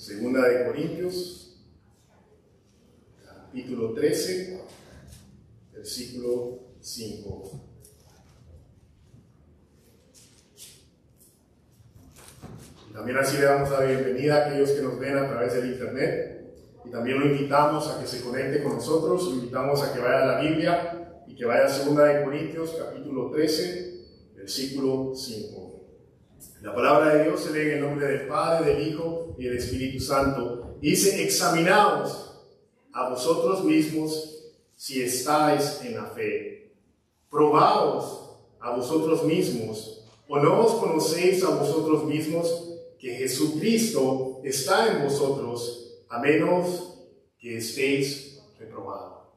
Segunda de Corintios, capítulo 13, versículo 5. También así le damos la bienvenida a aquellos que nos ven a través del internet, y también lo invitamos a que se conecte con nosotros, lo invitamos a que vaya a la Biblia y que vaya a Segunda de Corintios, capítulo 13, versículo 5. La palabra de Dios se lee en el nombre del Padre, del Hijo y del Espíritu Santo. Dice: examinaos a vosotros mismos si estáis en la fe. Probaos a vosotros mismos, ¿o no os conocéis a vosotros mismos que Jesucristo está en vosotros, a menos que estéis reprobados?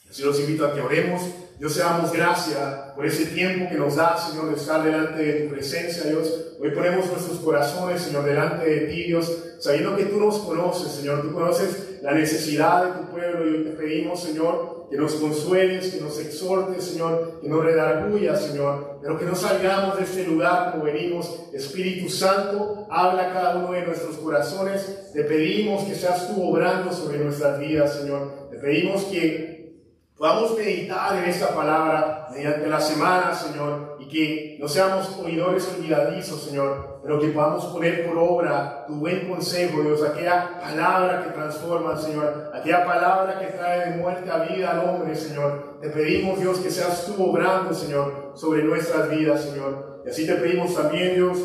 Así los invito a que oremos. Dios, te damos gracias por ese tiempo que nos da, Señor, de estar delante de tu presencia, Dios. Hoy ponemos nuestros corazones, Señor, delante de ti, Dios, sabiendo que tú nos conoces, Señor. Tú conoces la necesidad de tu pueblo, y hoy te pedimos, Señor, que nos consueles, que nos exhortes, Señor, que nos redarguyas, Señor, pero que no salgamos de este lugar como venimos. Espíritu Santo, habla a cada uno de nuestros corazones. Te pedimos que seas tú obrando sobre nuestras vidas, Señor. Te pedimos que podamos meditar en esta palabra mediante la semana, Señor, y que no seamos oidores olvidadizos, Señor, pero que podamos poner por obra tu buen consejo, Dios, aquella palabra que transforma, Señor, aquella palabra que trae de muerte a vida al hombre, Señor. Te pedimos, Dios, que seas tú obrando, Señor, sobre nuestras vidas, Señor. Y así te pedimos también, Dios,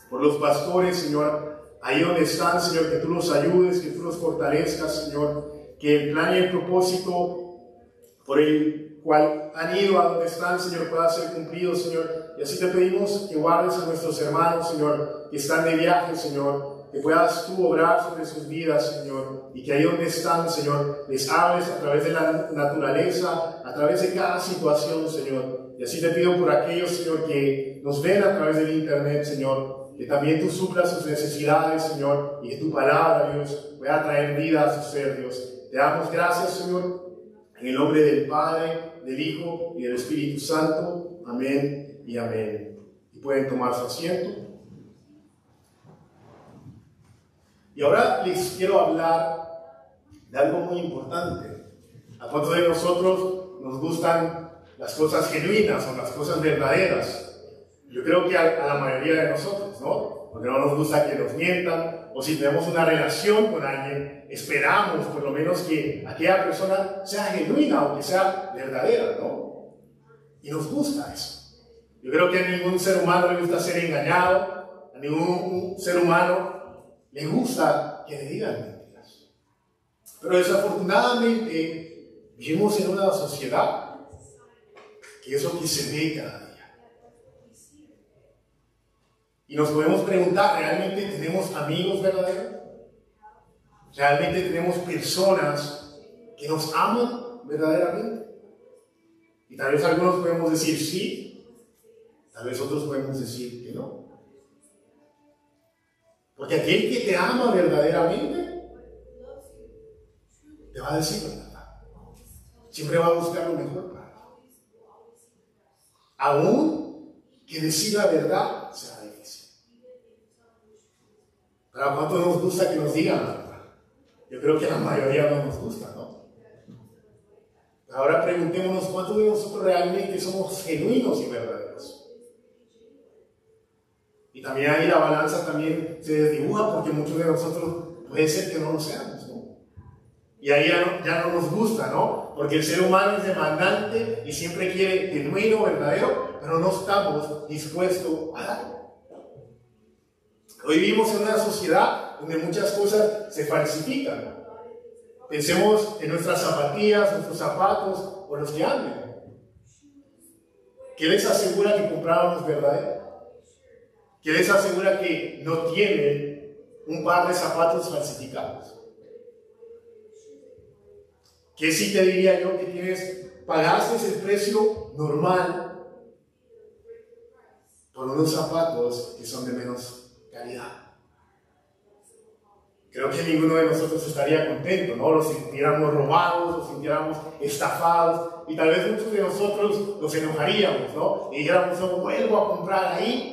por los pastores, Señor, ahí donde están, Señor, que tú los ayudes, que tú los fortalezcas, Señor, que el plan y el propósito por el cual han ido a donde están, Señor, pueda ser cumplido, Señor. Y así te pedimos que guardes a nuestros hermanos, Señor, que están de viaje, Señor, que puedas tú obrar sobre sus vidas, Señor, y que ahí donde están, Señor, les hables a través de la naturaleza, a través de cada situación, Señor. Y así te pido por aquellos, Señor, que nos ven a través del internet, Señor, que también tú suplas sus necesidades, Señor, y que tu palabra, Dios, pueda traer vida a su ser, Dios. Te damos gracias, Señor, en el nombre del Padre, del Hijo y del Espíritu Santo. Amén y amén. Y pueden tomar su asiento. Y ahora les quiero hablar de algo muy importante. ¿A cuántos de nosotros nos gustan las cosas genuinas o las cosas verdaderas? Yo creo que a la mayoría de nosotros, ¿no? Porque no nos gusta que nos mientan, o si tenemos una relación con alguien, esperamos por lo menos que aquella persona sea genuina o que sea verdadera, ¿no? Y nos gusta eso. Yo creo que a ningún ser humano le gusta ser engañado, a ningún ser humano le gusta que le digan mentiras. Pero desafortunadamente vivimos en una sociedad que es lo que se ve cada día. Y nos podemos preguntar, ¿realmente tenemos amigos verdaderos? ¿Realmente tenemos personas que nos aman verdaderamente? Y tal vez algunos podemos decir sí, tal vez otros podemos decir que no. Porque aquel que te ama verdaderamente te va a decir la verdad. Siempre va a buscar lo mejor para ti. Aún que decir la verdad sea difícil. ¿Pero a cuánto nos gusta que nos digan la verdad? Yo creo que a la mayoría no nos gusta, ¿no? Ahora preguntémonos, ¿cuántos de nosotros realmente somos genuinos y verdaderos? Y también ahí la balanza también se desdibuja, porque muchos de nosotros puede ser que no lo seamos, ¿no? Y ahí ya no nos gusta, ¿no? Porque el ser humano es demandante y siempre quiere genuino, verdadero, pero no estamos dispuestos a darlo. Hoy vivimos en una sociedad donde muchas cosas se falsifican. Pensemos en nuestras zapatillas, nuestros zapatos o los que anden. ¿Qué les asegura que compraron los verdaderos? ¿Qué les asegura que no tienen un par de zapatos falsificados? ¿Qué sí te diría yo que pagaste el precio normal por unos zapatos que son de menos calidad? Creo que ninguno de nosotros estaría contento, ¿no? Los sintiéramos robados, los sintiéramos estafados, y tal vez muchos de nosotros nos enojaríamos, ¿no? Y dijéramos, no vuelvo a comprar ahí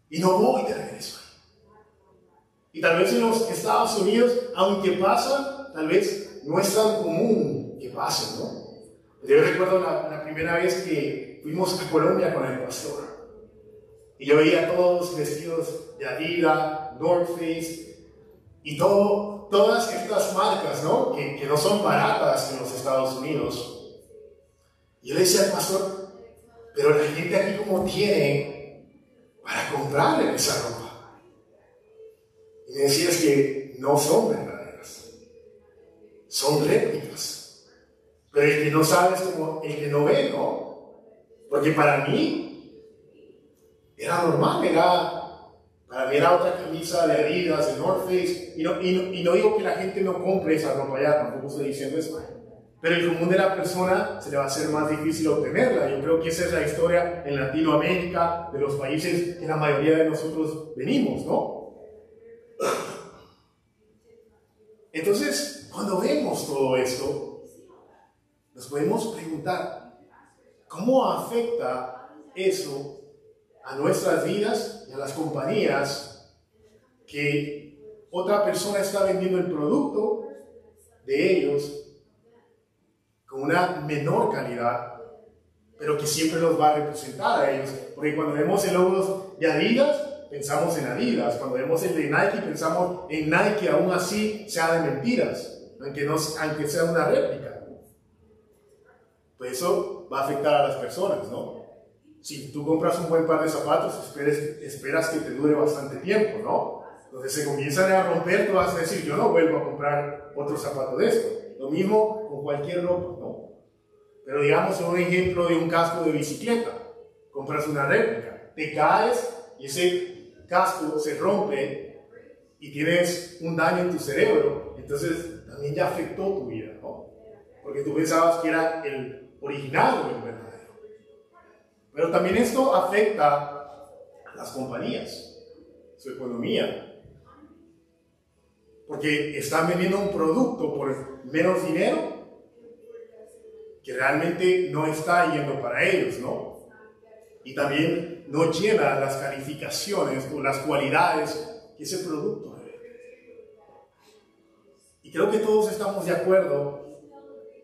y no voy de regreso ahí. Y tal vez en los Estados Unidos, aunque pasa, tal vez no es tan común que pase, ¿no? Yo recuerdo la primera vez que fuimos a Colombia con el pastor. Y yo veía a todos vestidos de Adidas, North Face y todas estas marcas, ¿no? Que no son baratas en los Estados Unidos. Y yo le decía al pastor, pero la gente aquí como tiene para comprarle esa ropa. Y me decías que no son verdaderas, son réplicas. Pero el que no sabe es como el que no ve, ¿no? Porque para mí era normal, para mí era otra camisa de Adidas, de North Face. Y no digo que la gente no compre esa ropa ya, tampoco estoy diciendo eso. Pero el común de la persona se le va a hacer más difícil obtenerla. Yo creo que esa es la historia en Latinoamérica, de los países que la mayoría de nosotros venimos, ¿no? Entonces, cuando vemos todo esto, nos podemos preguntar, ¿cómo afecta eso a nuestras vidas y a las compañías que otra persona está vendiendo el producto de ellos con una menor calidad, pero que siempre los va a representar a ellos? Porque cuando vemos el logo de Adidas, pensamos en Adidas. Cuando vemos el de Nike, pensamos en Nike, aún así sea de mentiras, aunque sea una réplica. Pues eso va a afectar a las personas, ¿no? Si tú compras un buen par de zapatos, esperas que te dure bastante tiempo, ¿no? Entonces se comienzan a romper, tú vas a decir, yo no vuelvo a comprar otro zapato de esto. Lo mismo con cualquier ropa, ¿no? Pero digamos un ejemplo de un casco de bicicleta. Compras una réplica, te caes y ese casco se rompe y tienes un daño en tu cerebro, entonces también ya afectó tu vida, ¿no? Porque tú pensabas que era el original o el verdadero. Pero también esto afecta a las compañías, su economía. Porque están vendiendo un producto por menos dinero que realmente no está yendo para ellos, ¿no? Y también no llena las calificaciones o las cualidades que ese producto debe. Y creo que todos estamos de acuerdo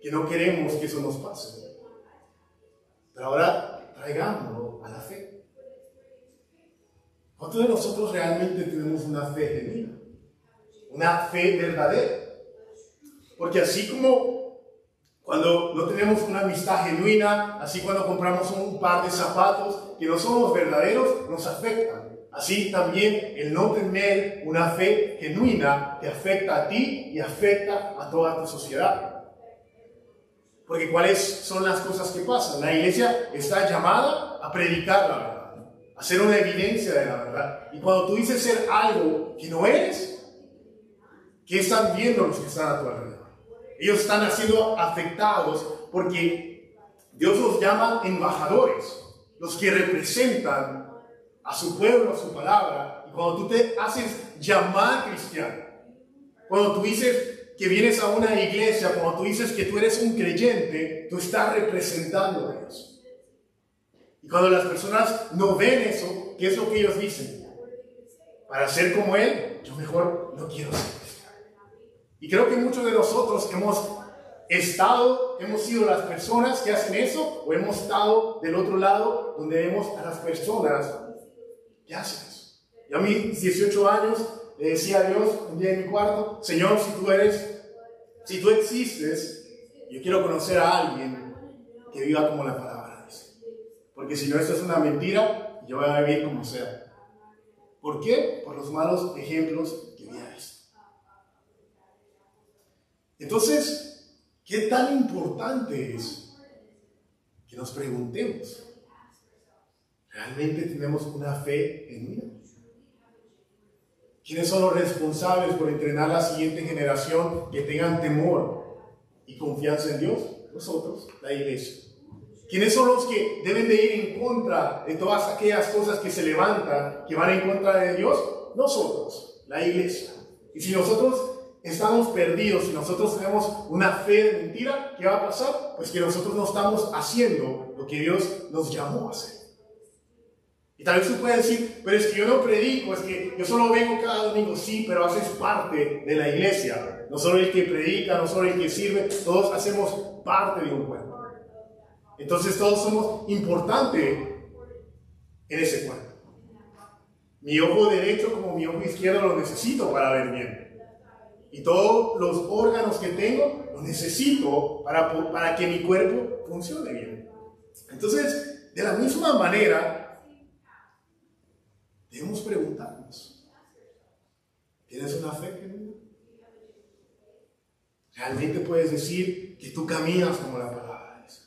que no queremos que eso nos pase. Pero ahora traigámoslo a la fe. ¿Cuántos de nosotros realmente tenemos una fe genuina? Una fe verdadera. Porque así como cuando no tenemos una amistad genuina, así cuando compramos un par de zapatos que no son los verdaderos, nos afectan. Así también el no tener una fe genuina te afecta a ti y afecta a toda tu sociedad. Porque ¿cuáles son las cosas que pasan? La iglesia está llamada a predicar la verdad, a ser una evidencia de la verdad. Y cuando tú dices ser algo que no eres, ¿qué están viendo los que están a tu alrededor? Ellos están siendo afectados porque Dios los llama embajadores, los que representan a su pueblo, a su palabra. Y cuando tú te haces llamar cristiano, cuando tú dices que vienes a una iglesia, cuando tú dices que tú eres un creyente, tú estás representando a Dios. Y cuando las personas no ven eso, ¿qué es lo que ellos dicen? Para ser como Él, yo mejor no quiero ser. Y creo que muchos de nosotros hemos sido las personas que hacen eso, o hemos estado del otro lado, donde vemos a las personas que hacen eso. Yo a mis 18 años le decía a Dios un día en mi cuarto, Señor, si tú existes, yo quiero conocer a alguien que viva como la palabra dice. Porque si no, esto es una mentira, yo voy a vivir como sea. ¿Por qué? Por los malos ejemplos que había visto. Entonces, ¿qué tan importante es que nos preguntemos? ¿Realmente tenemos una fe genuina? ¿Quiénes son los responsables por entrenar a la siguiente generación que tengan temor y confianza en Dios? Nosotros, la iglesia. ¿Quiénes son los que deben de ir en contra de todas aquellas cosas que se levantan, que van en contra de Dios? Nosotros, la iglesia. Y si nosotros estamos perdidos, si nosotros tenemos una fe de mentira, ¿qué va a pasar? Pues que nosotros no estamos haciendo lo que Dios nos llamó a hacer. Y tal vez tú puedes decir, pero es que yo no predico, es que yo solo vengo cada domingo. Sí, pero haces parte de la iglesia. No solo el que predica, no solo el que sirve, todos hacemos parte de un cuerpo. Entonces todos somos importantes en ese cuerpo. Mi ojo derecho como mi ojo izquierdo lo necesito para ver bien. Y todos los órganos que tengo los necesito para que mi cuerpo funcione bien. Entonces, de la misma manera, debemos preguntarnos, ¿tienes una fe genuina? ¿Realmente puedes decir que tú caminas como la palabra dice?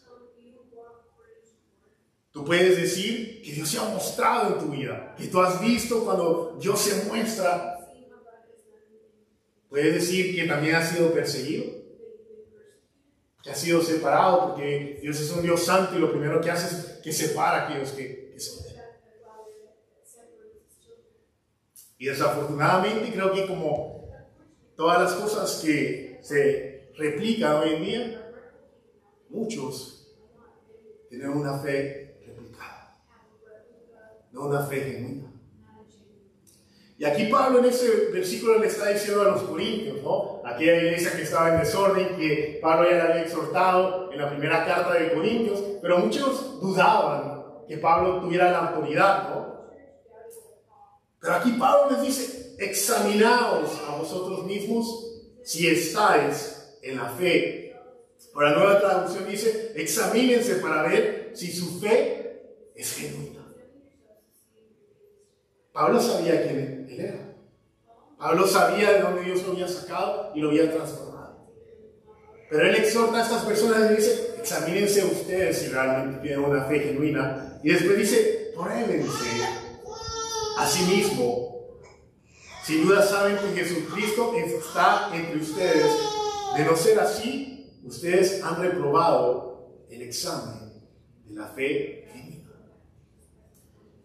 Tú puedes decir que Dios se ha mostrado en tu vida, que tú has visto cuando Dios se muestra. Puedes decir que también has sido perseguido, que has sido separado, porque Dios es un Dios santo y lo primero que hace es que separa a aquellos que son de Él. Y desafortunadamente creo que como todas las cosas que se replican hoy en día, muchos tienen una fe replicada, no una fe genuina. Y aquí Pablo en ese versículo le está diciendo a los corintios, ¿no? Aquella iglesia que estaba en desorden, que Pablo ya le había exhortado en la primera carta de Corintios, pero muchos dudaban que Pablo tuviera la autoridad, ¿no? Pero aquí Pablo les dice, examinaos a vosotros mismos si estáis en la fe. Por la Nueva Traducción dice, examínense para ver si su fe es genuina. Pablo sabía quién él era. Pablo sabía de dónde Dios lo había sacado y lo había transformado. Pero él exhorta a estas personas y dice, examínense ustedes si realmente tienen una fe genuina. Y después dice, pruébense a sí mismo. Sin duda saben que Jesucristo está entre ustedes. De no ser así, ustedes han reprobado el examen de la fe genuina.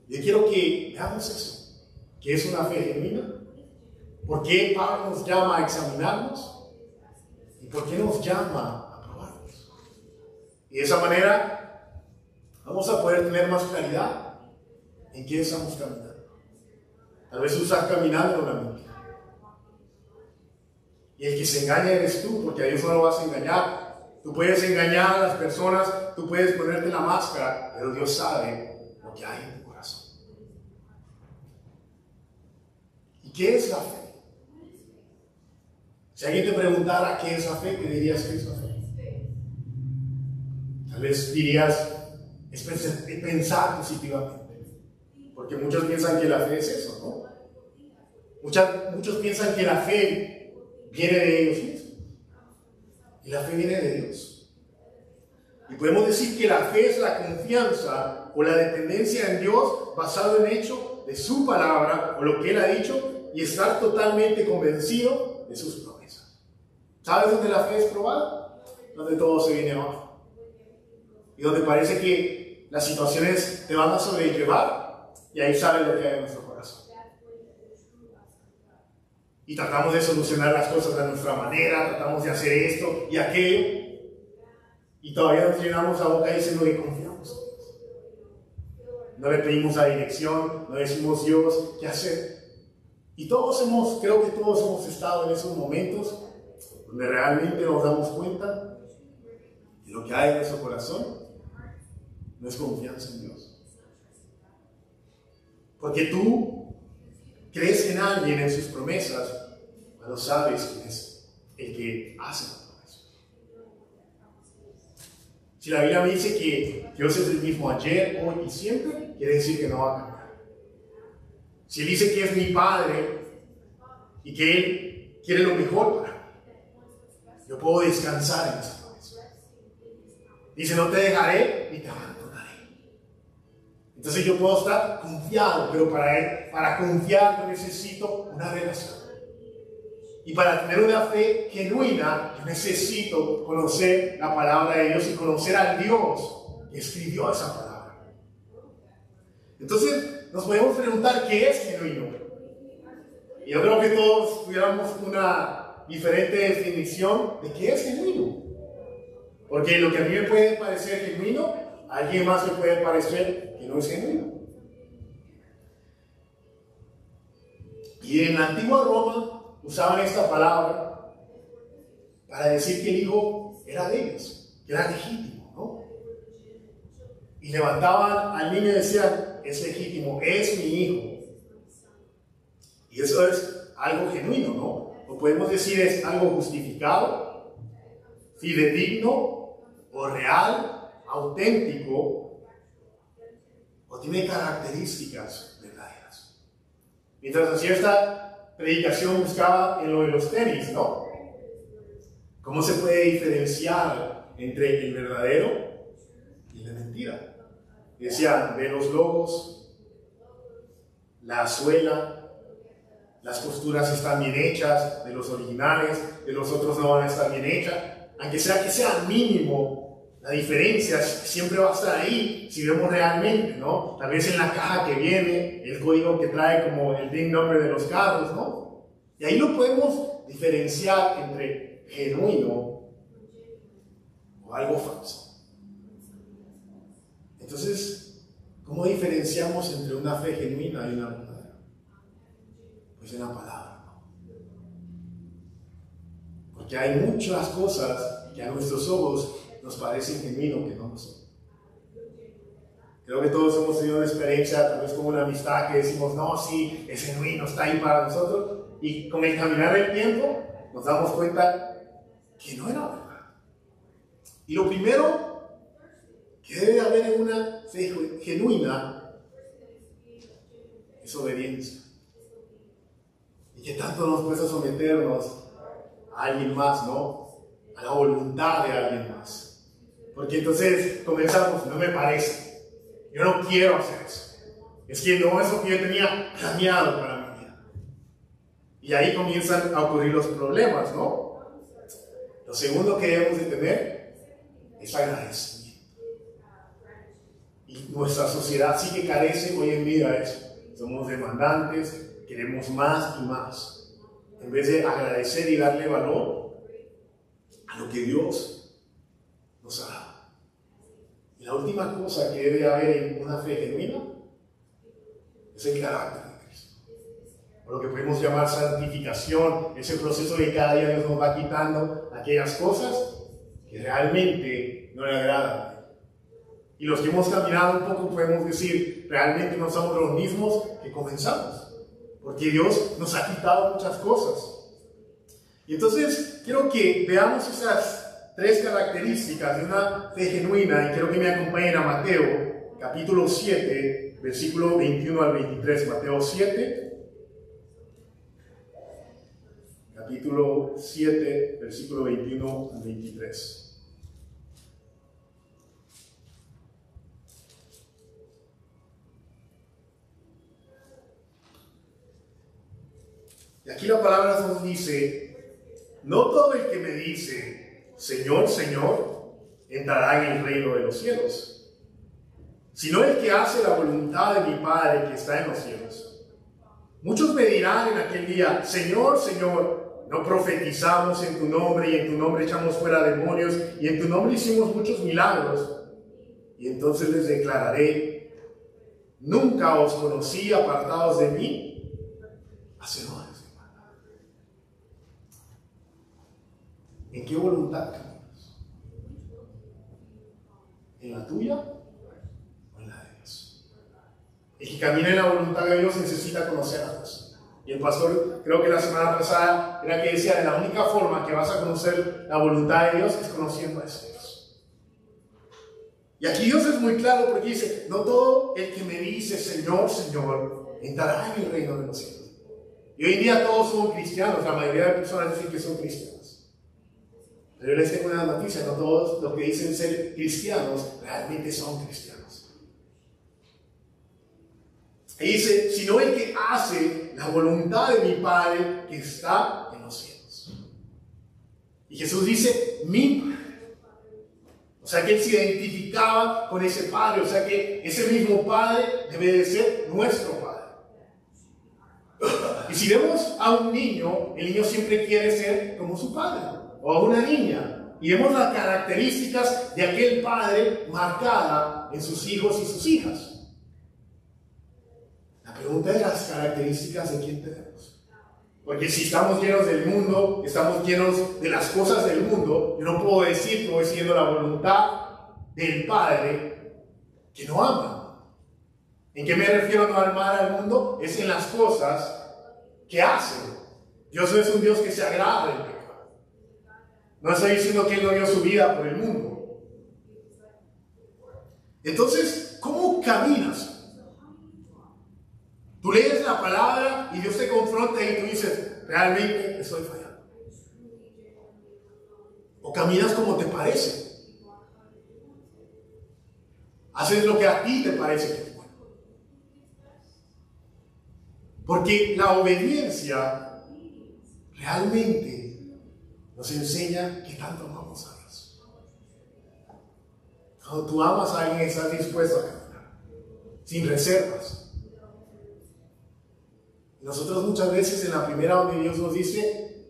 Yo quiero que veamos eso. ¿Qué es una fe genuina? ¿Por qué Pablo nos llama a examinarnos? ¿Y por qué nos llama a probarnos? Y de esa manera vamos a poder tener más claridad en qué estamos caminando. Tal vez tú estás caminando en una mentira. Y el que se engaña eres tú, porque a Dios no lo vas a engañar. Tú puedes engañar a las personas, tú puedes ponerte la máscara, pero Dios sabe lo que hay en tu corazón. ¿Y qué es la fe? Si alguien te preguntara qué es la fe, ¿qué dirías que es la fe? Tal vez dirías, es pensar positivamente. Porque muchos piensan que la fe es eso, ¿no? Muchos piensan que la fe viene de ellos mismos. Y la fe viene de Dios. Y podemos decir que la fe es la confianza o la dependencia en Dios basado en hecho de su palabra o lo que Él ha dicho y estar totalmente convencido de sus promesas. ¿Sabes dónde la fe es probada? Donde todo se viene abajo. Y donde parece que las situaciones te van a sobrellevar y ahí sale lo que hay en nuestro corazón. Y tratamos de solucionar las cosas de nuestra manera, tratamos de hacer esto y aquello. Y todavía nos llenamos la boca diciendo que confiamos. No le pedimos la dirección, no decimos Dios, ¿qué hacer? Y creo que todos hemos estado en esos momentos donde realmente nos damos cuenta de lo que hay en nuestro corazón no es confianza en Dios. Porque tú crees en alguien, en sus promesas, cuando sabes quién es el que hace la promesa. Si la Biblia me dice que Dios es el mismo ayer, hoy y siempre, quiere decir que no va a cambiar. Si Él dice que es mi Padre y que Él quiere lo mejor para mí, yo puedo descansar en esa promesa. Dice, no te dejaré ni te abandonaré. Entonces yo puedo estar confiado, pero para confiar yo necesito una relación. Y para tener una fe genuina, yo necesito conocer la palabra de Dios y conocer al Dios que escribió esa palabra. Entonces nos podemos preguntar qué es genuino. Y yo creo que todos tuviéramos una diferente definición de qué es genuino. Porque lo que a mí me puede parecer genuino, a alguien más le puede parecer que no es genuino. Y en la antigua Roma usaban esta palabra para decir que el hijo era de ellos, que era legítimo, ¿no? Y levantaban al niño y decían, es legítimo, es mi hijo. Y eso es algo genuino, ¿no? Lo podemos decir es algo justificado, fidedigno, o real, auténtico, o tiene características verdaderas. Mientras hacía esta predicación buscaba en lo de los tenis, ¿no? ¿Cómo se puede diferenciar entre el verdadero y la mentira? Decían, de los logos, la suela, las costuras están bien hechas, de los originales, de los otros no van a estar bien hechas. Aunque sea que sea mínimo, la diferencia siempre va a estar ahí si vemos realmente, ¿no? Tal vez en la caja que viene, el código que trae como el VIN number de los carros, ¿no? Y ahí lo podemos diferenciar entre genuino o algo falso. Entonces, ¿cómo diferenciamos entre una fe genuina y una verdadera? Pues en la palabra, ¿no? Porque hay muchas cosas que a nuestros ojos nos parecen genuinos que no lo son. Creo que todos hemos tenido una experiencia, tal vez como una amistad, que decimos, no, sí, es genuino, está ahí para nosotros, y con el caminar del tiempo nos damos cuenta que no era verdad. Y lo primero que debe haber en una fe genuina es obediencia. Y que tanto nos cuesta someternos a alguien más, ¿no? A la voluntad de alguien más. Porque entonces comenzamos, no me parece, yo no quiero hacer eso. Es que no es lo que yo tenía planeado para mi vida. Y ahí comienzan a ocurrir los problemas, ¿no? Lo segundo que debemos de tener es agradecimiento. Y nuestra sociedad sí que carece hoy en día de eso. Somos demandantes, queremos más y más. En vez de agradecer y darle valor a lo que Dios nos ha dado. Y la última cosa que debe haber en una fe genuina es el carácter de Cristo. O lo que podemos llamar santificación, ese proceso que cada día Dios nos va quitando aquellas cosas que realmente no le agradan. Y los que hemos caminado un poco podemos decir, realmente no somos los mismos que comenzamos. Porque Dios nos ha quitado muchas cosas. Y entonces quiero que veamos esas tres características de una fe genuina. Y quiero que me acompañen a Mateo, capítulo 7, versículo 21 al 23. Mateo 7, capítulo 7, versículo 21 al 23. Y aquí la palabra nos dice, no todo el que me dice, Señor, Señor, entrará en el reino de los cielos, sino el que hace la voluntad de mi Padre que está en los cielos. Muchos me dirán en aquel día, Señor, Señor, no profetizamos en tu nombre, y en tu nombre echamos fuera demonios, y en tu nombre hicimos muchos milagros. Y entonces les declararé, nunca os conocí, apartados de mí, hacedores. ¿En qué voluntad caminas? ¿En la tuya o en la de Dios? El que camina en la voluntad de Dios necesita conocer a Dios. Y el pastor, creo que la semana pasada, era que decía, la única forma que vas a conocer la voluntad de Dios es conociendo a ese Dios. Y aquí Dios es muy claro porque dice, no todo el que me dice Señor, Señor, entrará en el reino de los cielos. Y hoy en día todos somos cristianos, la mayoría de personas dicen que son cristianos. Pero yo les tengo una noticia, no todos los que dicen ser cristianos realmente son cristianos. Y dice, sino el que hace la voluntad de mi Padre que está en los cielos. Y Jesús dice, mi Padre. O sea que Él se identificaba con ese Padre, o sea que ese mismo Padre debe de ser nuestro Padre. Y si vemos a un niño, el niño siempre quiere ser como su padre. O a una niña, y vemos las características de aquel padre marcada en sus hijos y sus hijas. La pregunta es las características de quién tenemos. Porque si estamos llenos del mundo, estamos llenos de las cosas del mundo, yo no puedo decir que voy siguiendo la voluntad del Padre que no ama. ¿En qué me refiero a no amar al mundo? Es en las cosas que hace. Dios no es un Dios que se agrada del pecado. No estoy diciendo que Él no dio su vida por el mundo. Entonces, ¿cómo caminas? Tú lees la palabra y Dios te confronta y tú dices, realmente estoy fallando. O caminas como te parece. Haces lo que a ti te parece que es bueno. Porque la obediencia realmente nos enseña que tanto amamos a Dios. Cuando tú amas a alguien, estás dispuesto a caminar sin reservas. Nosotros muchas veces en la primera donde Dios nos dice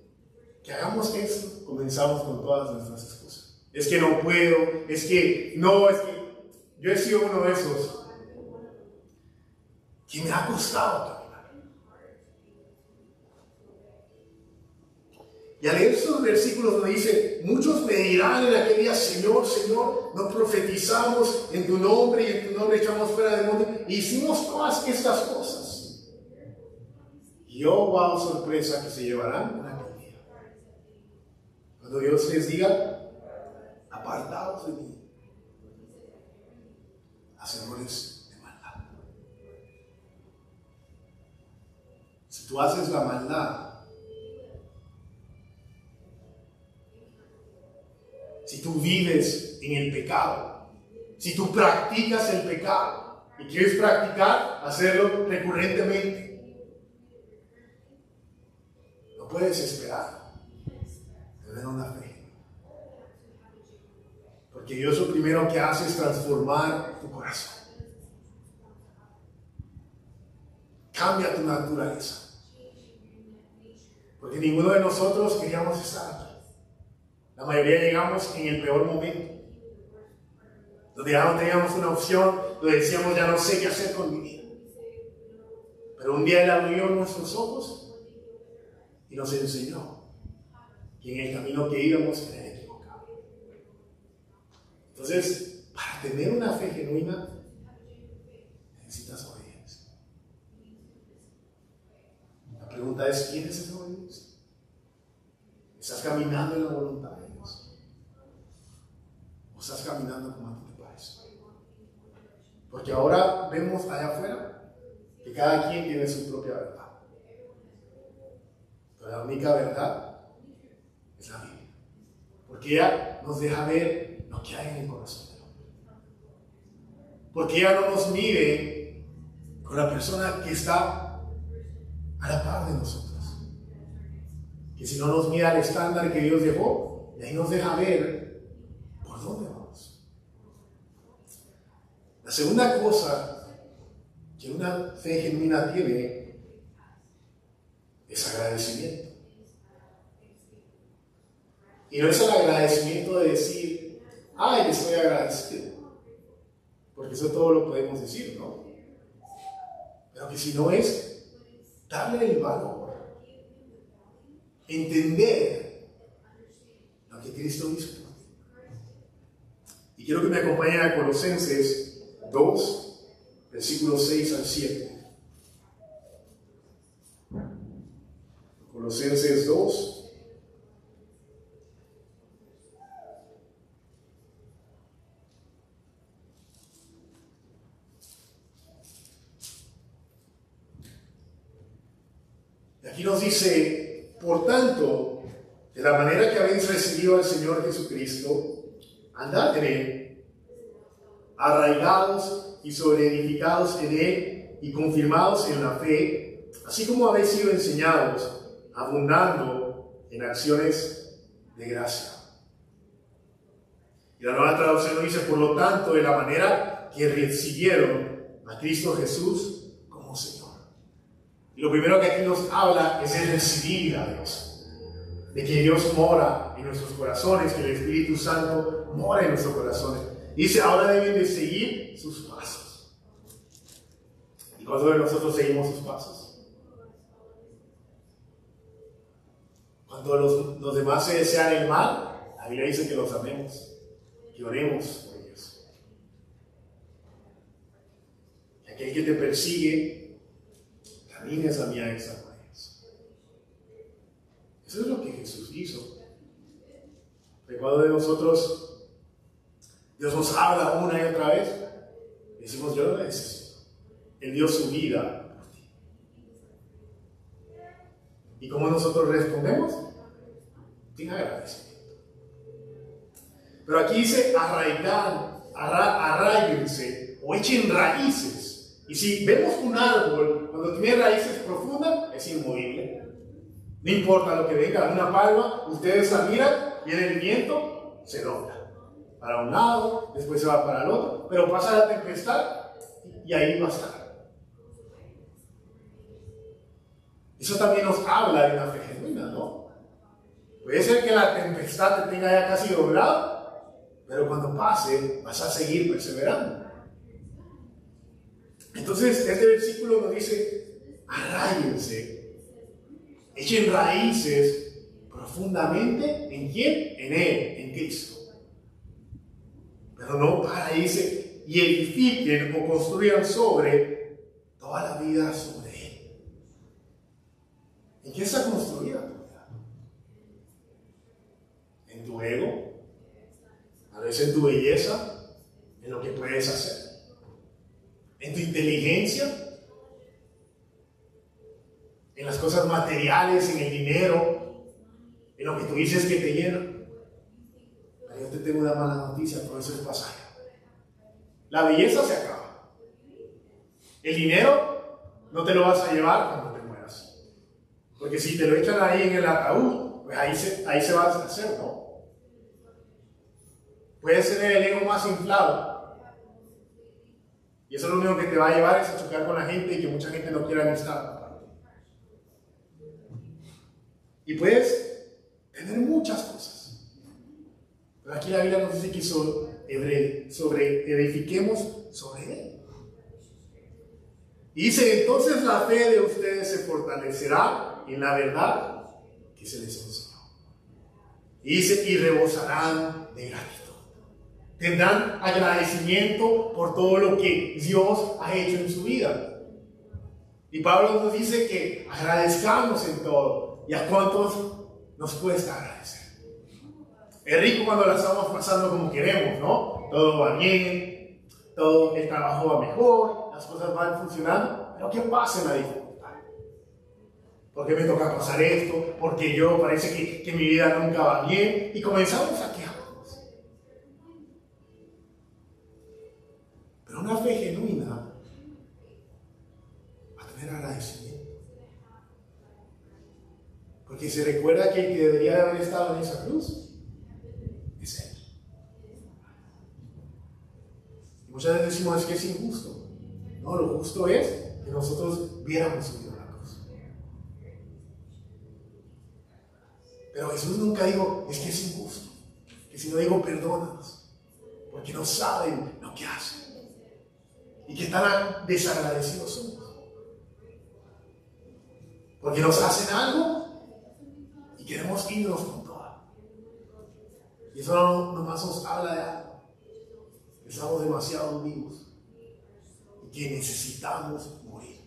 que hagamos esto, comenzamos con todas nuestras excusas. Es que no puedo, es que no, es que yo he sido uno de esos que me ha costado caminar. Y al leer esos versículos nos dice, muchos me dirán en aquel día, Señor, Señor, no profetizamos en tu nombre y en tu nombre echamos fuera demonios y hicimos todas estas cosas. Y oh, wow, sorpresa, que se llevarán una comida. Cuando Dios les diga, apartaos de mí, hacedores de maldad. Si tú haces la maldad, si tú vives en el pecado, si tú practicas el pecado y quieres practicar, hacerlo recurrentemente, puedes esperar tener una fe, porque Dios lo primero que hace es transformar tu corazón, cambia tu naturaleza, porque ninguno de nosotros queríamos estar aquí. La mayoría llegamos en el peor momento, donde ya no teníamos una opción, donde decíamos ya no sé qué hacer con mi vida, pero un día Él abrió nuestros ojos y nos enseñó que en el camino que íbamos era equivocado. Entonces, para tener una fe genuina, necesitas obediencia. La pregunta es, ¿quién es esa obediencia? ¿Estás caminando en la voluntad de Dios? ¿O estás caminando como a ti te parece? Porque ahora vemos allá afuera que cada quien tiene su propia verdad. La única verdad es la Biblia, porque ella nos deja ver lo que hay en el corazón del hombre, porque ella no nos mide con la persona que está a la par de nosotros, que si no nos mide al estándar que Dios dejó, y ahí nos deja ver por dónde vamos. La segunda cosa que una fe genuina tiene es agradecimiento. Y no es el agradecimiento de decir, ay, estoy agradecido, porque eso todo lo podemos decir, ¿no? Pero que si no es darle el valor, entender lo que Cristo hizo. Y quiero que me acompañen a Colosenses 2, versículos 6 al 7. Colosenses 2, y aquí nos dice, por tanto, de la manera que habéis recibido al Señor Jesucristo, andad en Él, arraigados y sobreedificados en Él y confirmados en la fe, así como habéis sido enseñados, abundando en acciones de gracia. Y la Nueva Traducción nos dice, por lo tanto, de la manera que recibieron a Cristo Jesús como Señor. Y lo primero que aquí nos habla es de recibir a Dios, de que Dios mora en nuestros corazones, que el Espíritu Santo mora en nuestros corazones. Y dice, ahora deben de seguir sus pasos. ¿Y cuántos de nosotros seguimos sus pasos? Cuando los demás se desean el mal, la Biblia dice que los amemos, que oremos por ellos. Que aquel que te persigue, camines a mi ancha con ellos. Eso es lo que Jesús hizo. Recuerdo de nosotros, Dios nos habla una y otra vez, y decimos, yo lo necesito. Él dio su vida por ti. ¿Y cómo nosotros respondemos? Sin agradecimiento. Pero aquí dice arraíguense o echen raíces. Y si vemos un árbol, cuando tiene raíces profundas, es inmovible. No importa lo que venga, una palma, ustedes la miran, viene el viento, se dobla. Para un lado, después se va para el otro, pero pasa la tempestad y ahí va a estar. Eso también nos habla de una fe genuina, ¿no? Puede ser que la tempestad te tenga ya casi doblado, pero cuando pase vas a seguir perseverando. Entonces este versículo nos dice, arráiganse, echen raíces profundamente, ¿en quién? En Él, en Cristo. Pero no para dice, y edifiquen o construyan sobre toda la vida sobre Él. ¿En qué está construida tu vida? ¿En tu ego? A veces en tu belleza, en lo que puedes hacer, en tu inteligencia, en las cosas materiales, en el dinero, en lo que tú dices que te llena. Pero yo te tengo una mala noticia, todo eso es pasaje. La belleza se acaba. El dinero no te lo vas a llevar cuando te mueras. Porque si te lo echan ahí en el ataúd, pues ahí se va a deshacer, ¿no? Puedes tener el ego más inflado. Y eso lo único que te va a llevar es a chocar con la gente y que mucha gente no quiera amistad. Y puedes tener muchas cosas. Pero aquí la Biblia nos dice que edifiquemos sobre Él. Y dice, entonces la fe de ustedes se fortalecerá en la verdad que se les enseñó. Y dice, y rebosarán de gratitud. Tendrán agradecimiento por todo lo que Dios ha hecho en su vida. Y Pablo nos dice que agradezcamos en todo. ¿Y a cuántos nos cuesta agradecer? Es rico cuando la estamos pasando como queremos, ¿no? Todo va bien, todo el trabajo va mejor, las cosas van funcionando. Pero ¿qué pasa en la dificultad? ¿Por qué me toca pasar esto? Porque yo parece que mi vida nunca va bien. Y comenzamos a quejarnos. Pero una fe genuina va a tener agradecimiento. Porque se recuerda que el que debería de haber estado en esa cruz es Él. Y muchas veces decimos, es que es injusto. No, lo justo es que nosotros viéramos subido la cruz. Pero Jesús nunca dijo, es que es injusto. Que si no digo, perdónanos. Porque no saben lo que hacen. Y que tan desagradecidos somos. Porque nos hacen algo y queremos irnos con todo. Y eso no nomás nos habla de algo. Que estamos demasiado vivos y que necesitamos morir.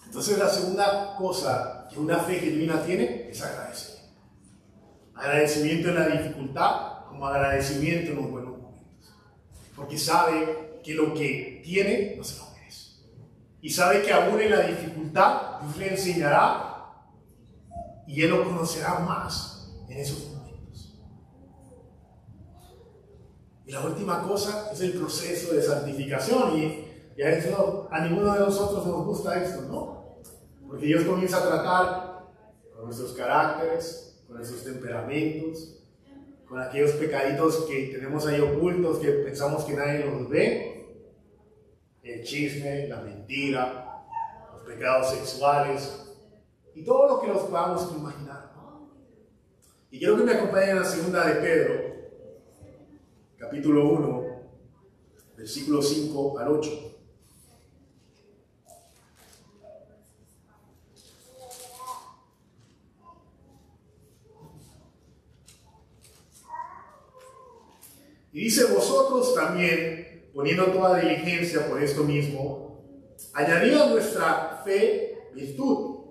Entonces la segunda cosa que una fe genuina tiene es agradecimiento. Agradecimiento en la dificultad como agradecimiento en los buenos momentos. Porque sabe que lo que tiene no se lo merece. Y sabe que aún en la dificultad Dios le enseñará y Él lo conocerá más en esos momentos. Y la última cosa es el proceso de santificación. Y a ninguno de nosotros nos gusta esto, ¿no? Porque Dios comienza a tratar con nuestros caracteres, con nuestros temperamentos, con aquellos pecaditos que tenemos ahí ocultos que pensamos que nadie los ve. El chisme, la mentira, los pecados sexuales y todo lo que nos podamos imaginar. Y quiero que me acompañen a la segunda de Pedro, capítulo 1, versículos 5 al 8. Y dice, vosotros también, poniendo toda diligencia por esto mismo, añadid a nuestra fe virtud,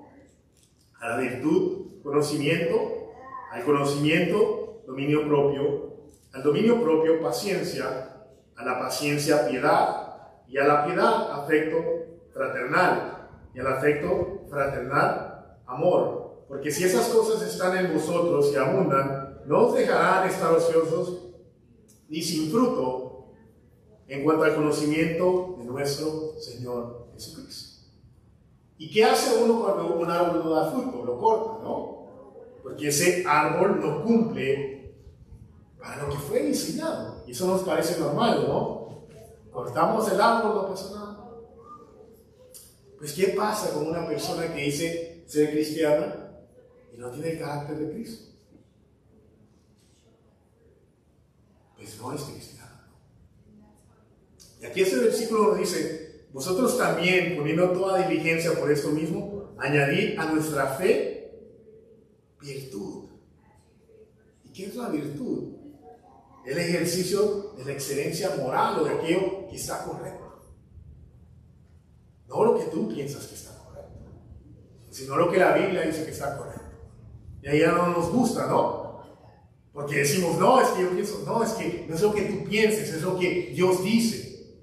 a la virtud conocimiento, al conocimiento dominio propio, al dominio propio paciencia, a la paciencia piedad, y a la piedad afecto fraternal, y al afecto fraternal amor. Porque si esas cosas están en vosotros y abundan, no os dejarán estar ociosos ni sin fruto en cuanto al conocimiento de nuestro Señor Jesucristo. ¿Y qué hace uno cuando un árbol no da fruto? Lo corta, ¿no? Porque ese árbol no cumple para lo que fue diseñado. Y eso nos parece normal, ¿no? Cortamos el árbol, no pasa nada. Pues ¿qué pasa con una persona que dice ser cristiana y no tiene el carácter de Cristo? Pues no es cristiano. Y aquí este versículo nos dice, vosotros también, poniendo toda diligencia por esto mismo, añadid a nuestra fe virtud. ¿Y qué es la virtud? El ejercicio de la excelencia moral o de aquello que está correcto. No lo que tú piensas que está correcto, sino lo que la Biblia dice que está correcto. Y ahí ya no nos gusta, ¿no? Porque decimos, no, es que yo pienso, no, es que no es lo que tú pienses, es lo que Dios dice.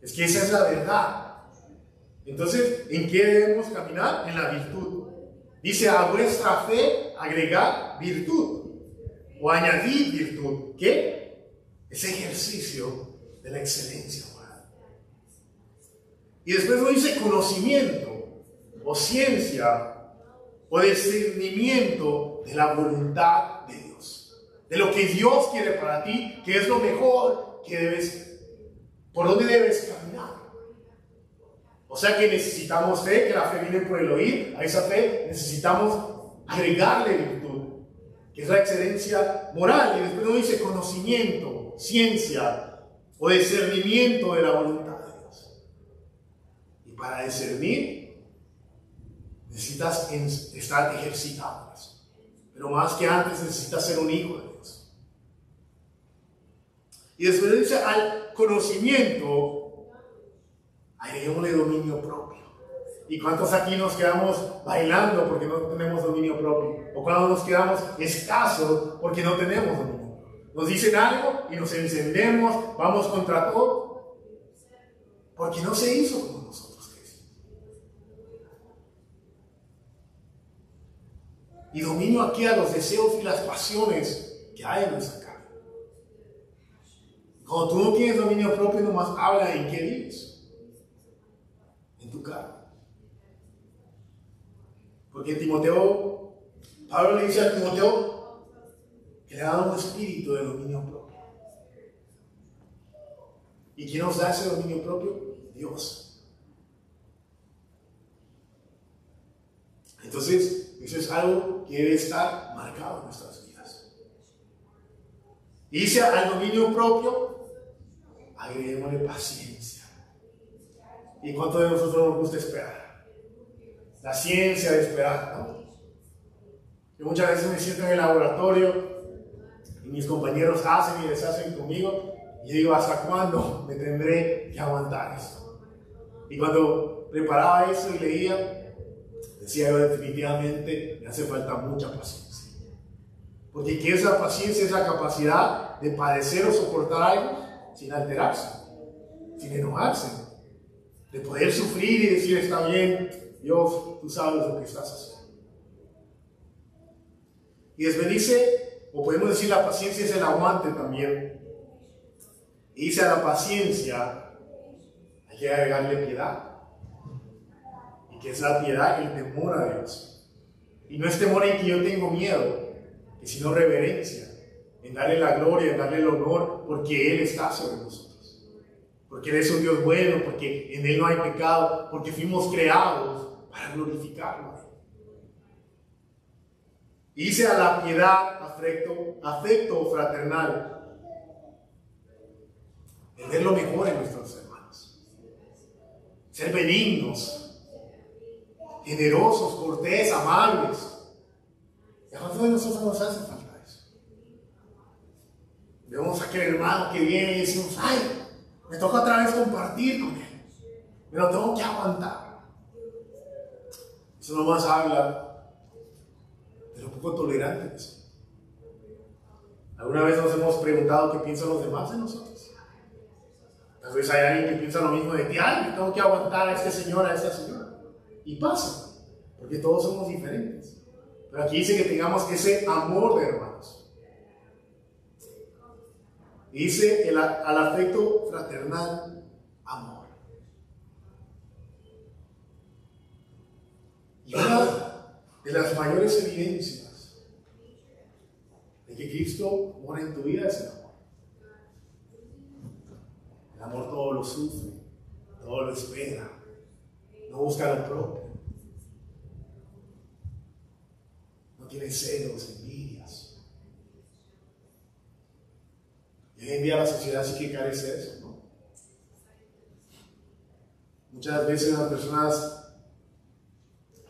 Es que esa es la verdad. Entonces, ¿en qué debemos caminar? En la virtud. Dice, a vuestra fe agregad virtud. O añadir virtud. ¿Qué? Ese ejercicio de la excelencia moral. Y después nos dice conocimiento, o ciencia, o discernimiento de la voluntad de Dios. De lo que Dios quiere para ti, que es lo mejor que debes, por dónde debes caminar. O sea que necesitamos fe, que la fe viene por el oír. A esa fe necesitamos agregarle virtud, que es la excelencia moral. Y después nos dice conocimiento, ciencia o discernimiento de la voluntad de Dios. Y para discernir necesitas estar ejercitado en eso. Pero más que antes necesitas ser un hijo de Dios. Y después dice al conocimiento, agreguémosle dominio propio. ¿Y cuántos aquí nos quedamos bailando porque no tenemos dominio propio? ¿O cuando nos quedamos escasos porque no tenemos dominio propio? Nos dicen algo y nos encendemos, vamos contra todo, porque no se hizo como nosotros queríamos. Y dominio aquí a los deseos y las pasiones que hay en nuestra carne. Cuando tú no tienes dominio propio, nomás habla en qué vives. En tu carne. Porque Timoteo, Pablo le dice a Timoteo que le ha dado un espíritu de dominio propio. ¿Y quién nos da ese dominio propio? Dios. Entonces, eso es algo que debe estar marcado en nuestras vidas. Y dice al dominio propio, agreguémosle paciencia. ¿Y cuánto de nosotros nos gusta esperar? La ciencia de esperar, ¿no? Yo muchas veces me siento en el laboratorio y mis compañeros hacen y deshacen conmigo y yo digo, ¿hasta cuándo me tendré que aguantar esto? Y cuando preparaba eso y leía, decía yo, definitivamente me hace falta mucha paciencia. Porque ¿qué es la paciencia? Es la capacidad de padecer o soportar algo sin alterarse, sin enojarse, de poder sufrir y decir, está bien, Dios, tú sabes lo que estás haciendo. Y después dice, o podemos decir la paciencia es el aguante también. Y dice a la paciencia hay que agregarle piedad. ¿Y qué es la piedad? El temor a Dios. Y no es temor en que yo tengo miedo, sino reverencia, en darle la gloria, en darle el honor, porque Él está sobre nosotros. Porque Él es un Dios bueno, porque en Él no hay pecado, porque fuimos creados para glorificarlo. Y dice a la piedad, afecto fraternal, el ver lo mejor en nuestros hermanos, ser benignos, generosos, cortés, amables. ¿Y a cuántos de nosotros nos hace falta eso? Vemos a aquel hermano que viene y decimos, ay, me toca otra vez compartir con él, pero tengo que aguantar. Eso nomás habla de lo poco tolerante que somos. ¿Alguna vez nos hemos preguntado qué piensan los demás de nosotros? Tal vez hay alguien que piensa lo mismo de ti, ay, tengo que aguantar a este señor, a esta señora. Y pasa, porque todos somos diferentes. Pero aquí dice que tengamos ese amor de hermanos. Y dice al afecto fraternal, amor. Y una de las mayores evidencias de que Cristo mora en tu vida es el amor. El amor todo lo sufre, todo lo espera, no busca lo propio, no tiene celos, envidias. Y hoy en día la sociedad sí que carece de eso, ¿no? Muchas veces las personas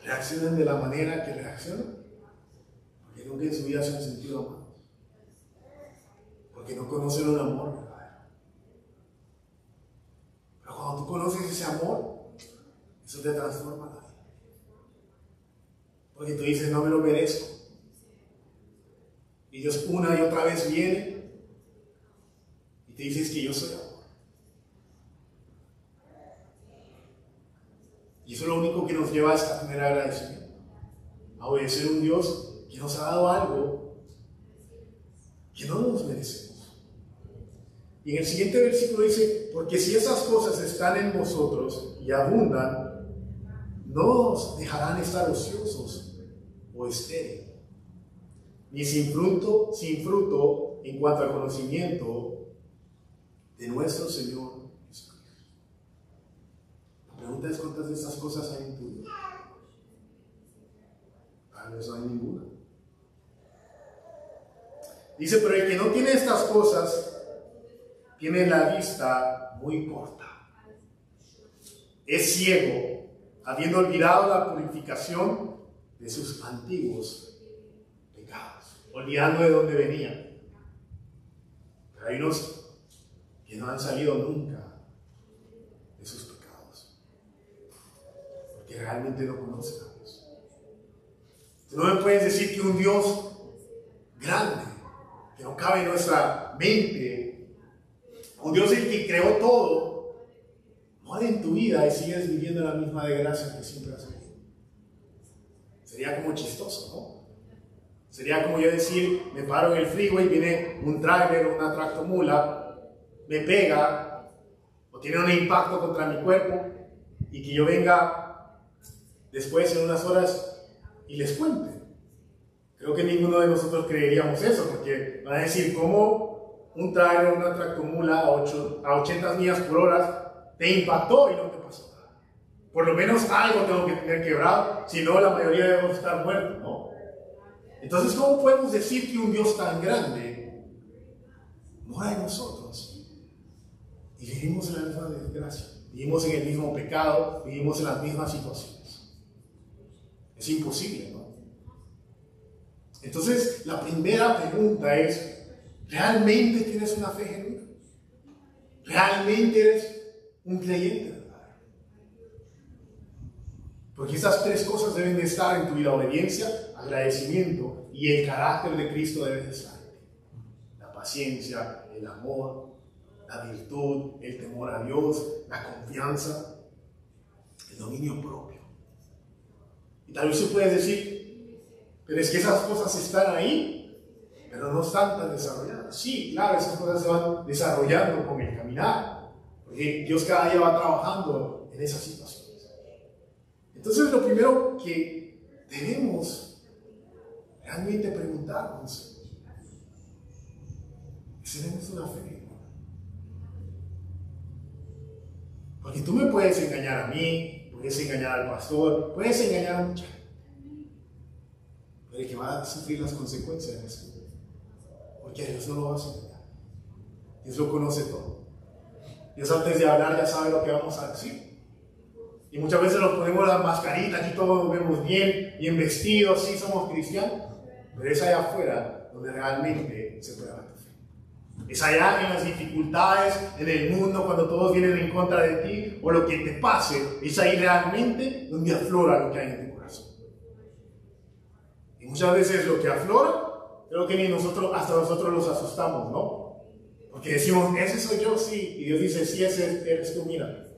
reaccionan de la manera que reaccionan porque nunca en su vida se han sentido amados, porque no conocen un amor verdadero. Pero cuando tú conoces ese amor, eso te transforma la vida, porque tú dices, no me lo merezco, y Dios una y otra vez viene y te dice que yo soy amor. Y eso es lo único que nos lleva a tener agradecimiento, a obedecer a un Dios que nos ha dado algo que no nos merecemos. Y en el siguiente versículo dice, porque si esas cosas están en vosotros y abundan, no os dejarán estar ociosos o estériles, ni sin fruto en cuanto al conocimiento de nuestro Señor. La pregunta es, ¿cuántas de estas cosas hay en tu vida? Tal vez no hay ninguna. Dice, pero el que no tiene estas cosas tiene la vista muy corta. Es ciego, habiendo olvidado la purificación de sus antiguos pecados, olvidando de dónde venían. Pero hay unos que no han salido nunca de sus pecados, que realmente no conocen a Dios. Tú no me puedes decir que un Dios grande, que no cabe en nuestra mente, un Dios el que creó todo, muere en tu vida y sigues viviendo la misma desgracia que siempre has vivido. Sería como chistoso, ¿no? Sería como yo decir, me paro en el freeway, viene un tráiler, una tractomula, me pega o tiene un impacto contra mi cuerpo y que yo venga después en unas horas y les cuente. Creo que ninguno de nosotros creeríamos eso, porque van a decir, ¿cómo un trailer, una tractomula a 80 millas por hora te impactó y no te pasó nada? Por lo menos algo tengo que tener quebrado, si no la mayoría debemos estar muertos, ¿no? Entonces, ¿cómo podemos decir que un Dios tan grande mora en nosotros y vivimos en la misma desgracia, vivimos en el mismo pecado, vivimos en las mismas situaciones? Es imposible, ¿no? Entonces, la primera pregunta es, ¿realmente tienes una fe genuina? ¿Realmente eres un creyente verdadero? Porque estas tres cosas deben de estar en tu vida: obediencia, agradecimiento y el carácter de Cristo debe de estar en ti. La paciencia, el amor, la virtud, el temor a Dios, la confianza, el dominio propio. Y tal vez tú puedes decir, pero es que esas cosas están ahí, pero no están tan desarrolladas. Sí, claro, esas cosas se van desarrollando con el caminar, porque Dios cada día va trabajando en esas situaciones. Entonces, lo primero que debemos realmente preguntarnos es si tenemos una fe. Porque tú me puedes engañar a mí, puedes engañar al pastor, puedes engañar a mucha gente, pero el que va a sufrir las consecuencias es tú, porque a Dios no lo vas a engañar. Dios lo conoce todo. Dios, antes de hablar, ya sabe lo que vamos a decir. Y muchas veces nos ponemos las mascaritas, aquí todos nos vemos bien vestidos, sí somos cristianos, pero es allá afuera donde realmente se prueba tu fe. Es allá en las dificultades, en el mundo, cuando todos vienen en contra de ti, o lo que te pase, es ahí realmente donde aflora lo que hay en tu corazón. Y muchas veces lo que aflora, creo que ni nosotros, hasta nosotros los asustamos, ¿no? Porque decimos, ese soy yo, sí. Y Dios dice, sí, ese eres tú, mira.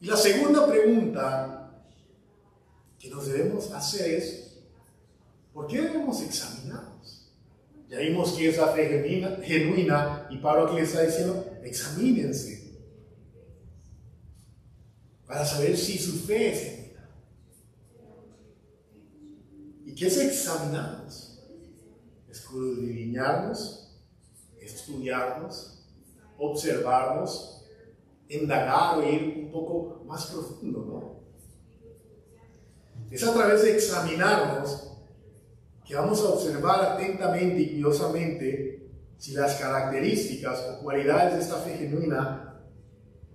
Y la segunda pregunta que nos debemos hacer es, ¿por qué debemos examinarnos? Ya vimos que es la fe genuina, y Pablo aquí le está diciendo, examínense para saber si su fe es genuina. ¿Y qué es examinarnos? Escudriñarnos, estudiarnos, observarnos, indagar o ir un poco más profundo, ¿no? Es a través de examinarnos que vamos a observar atentamente y cuidadosamente si las características o cualidades de esta fe genuina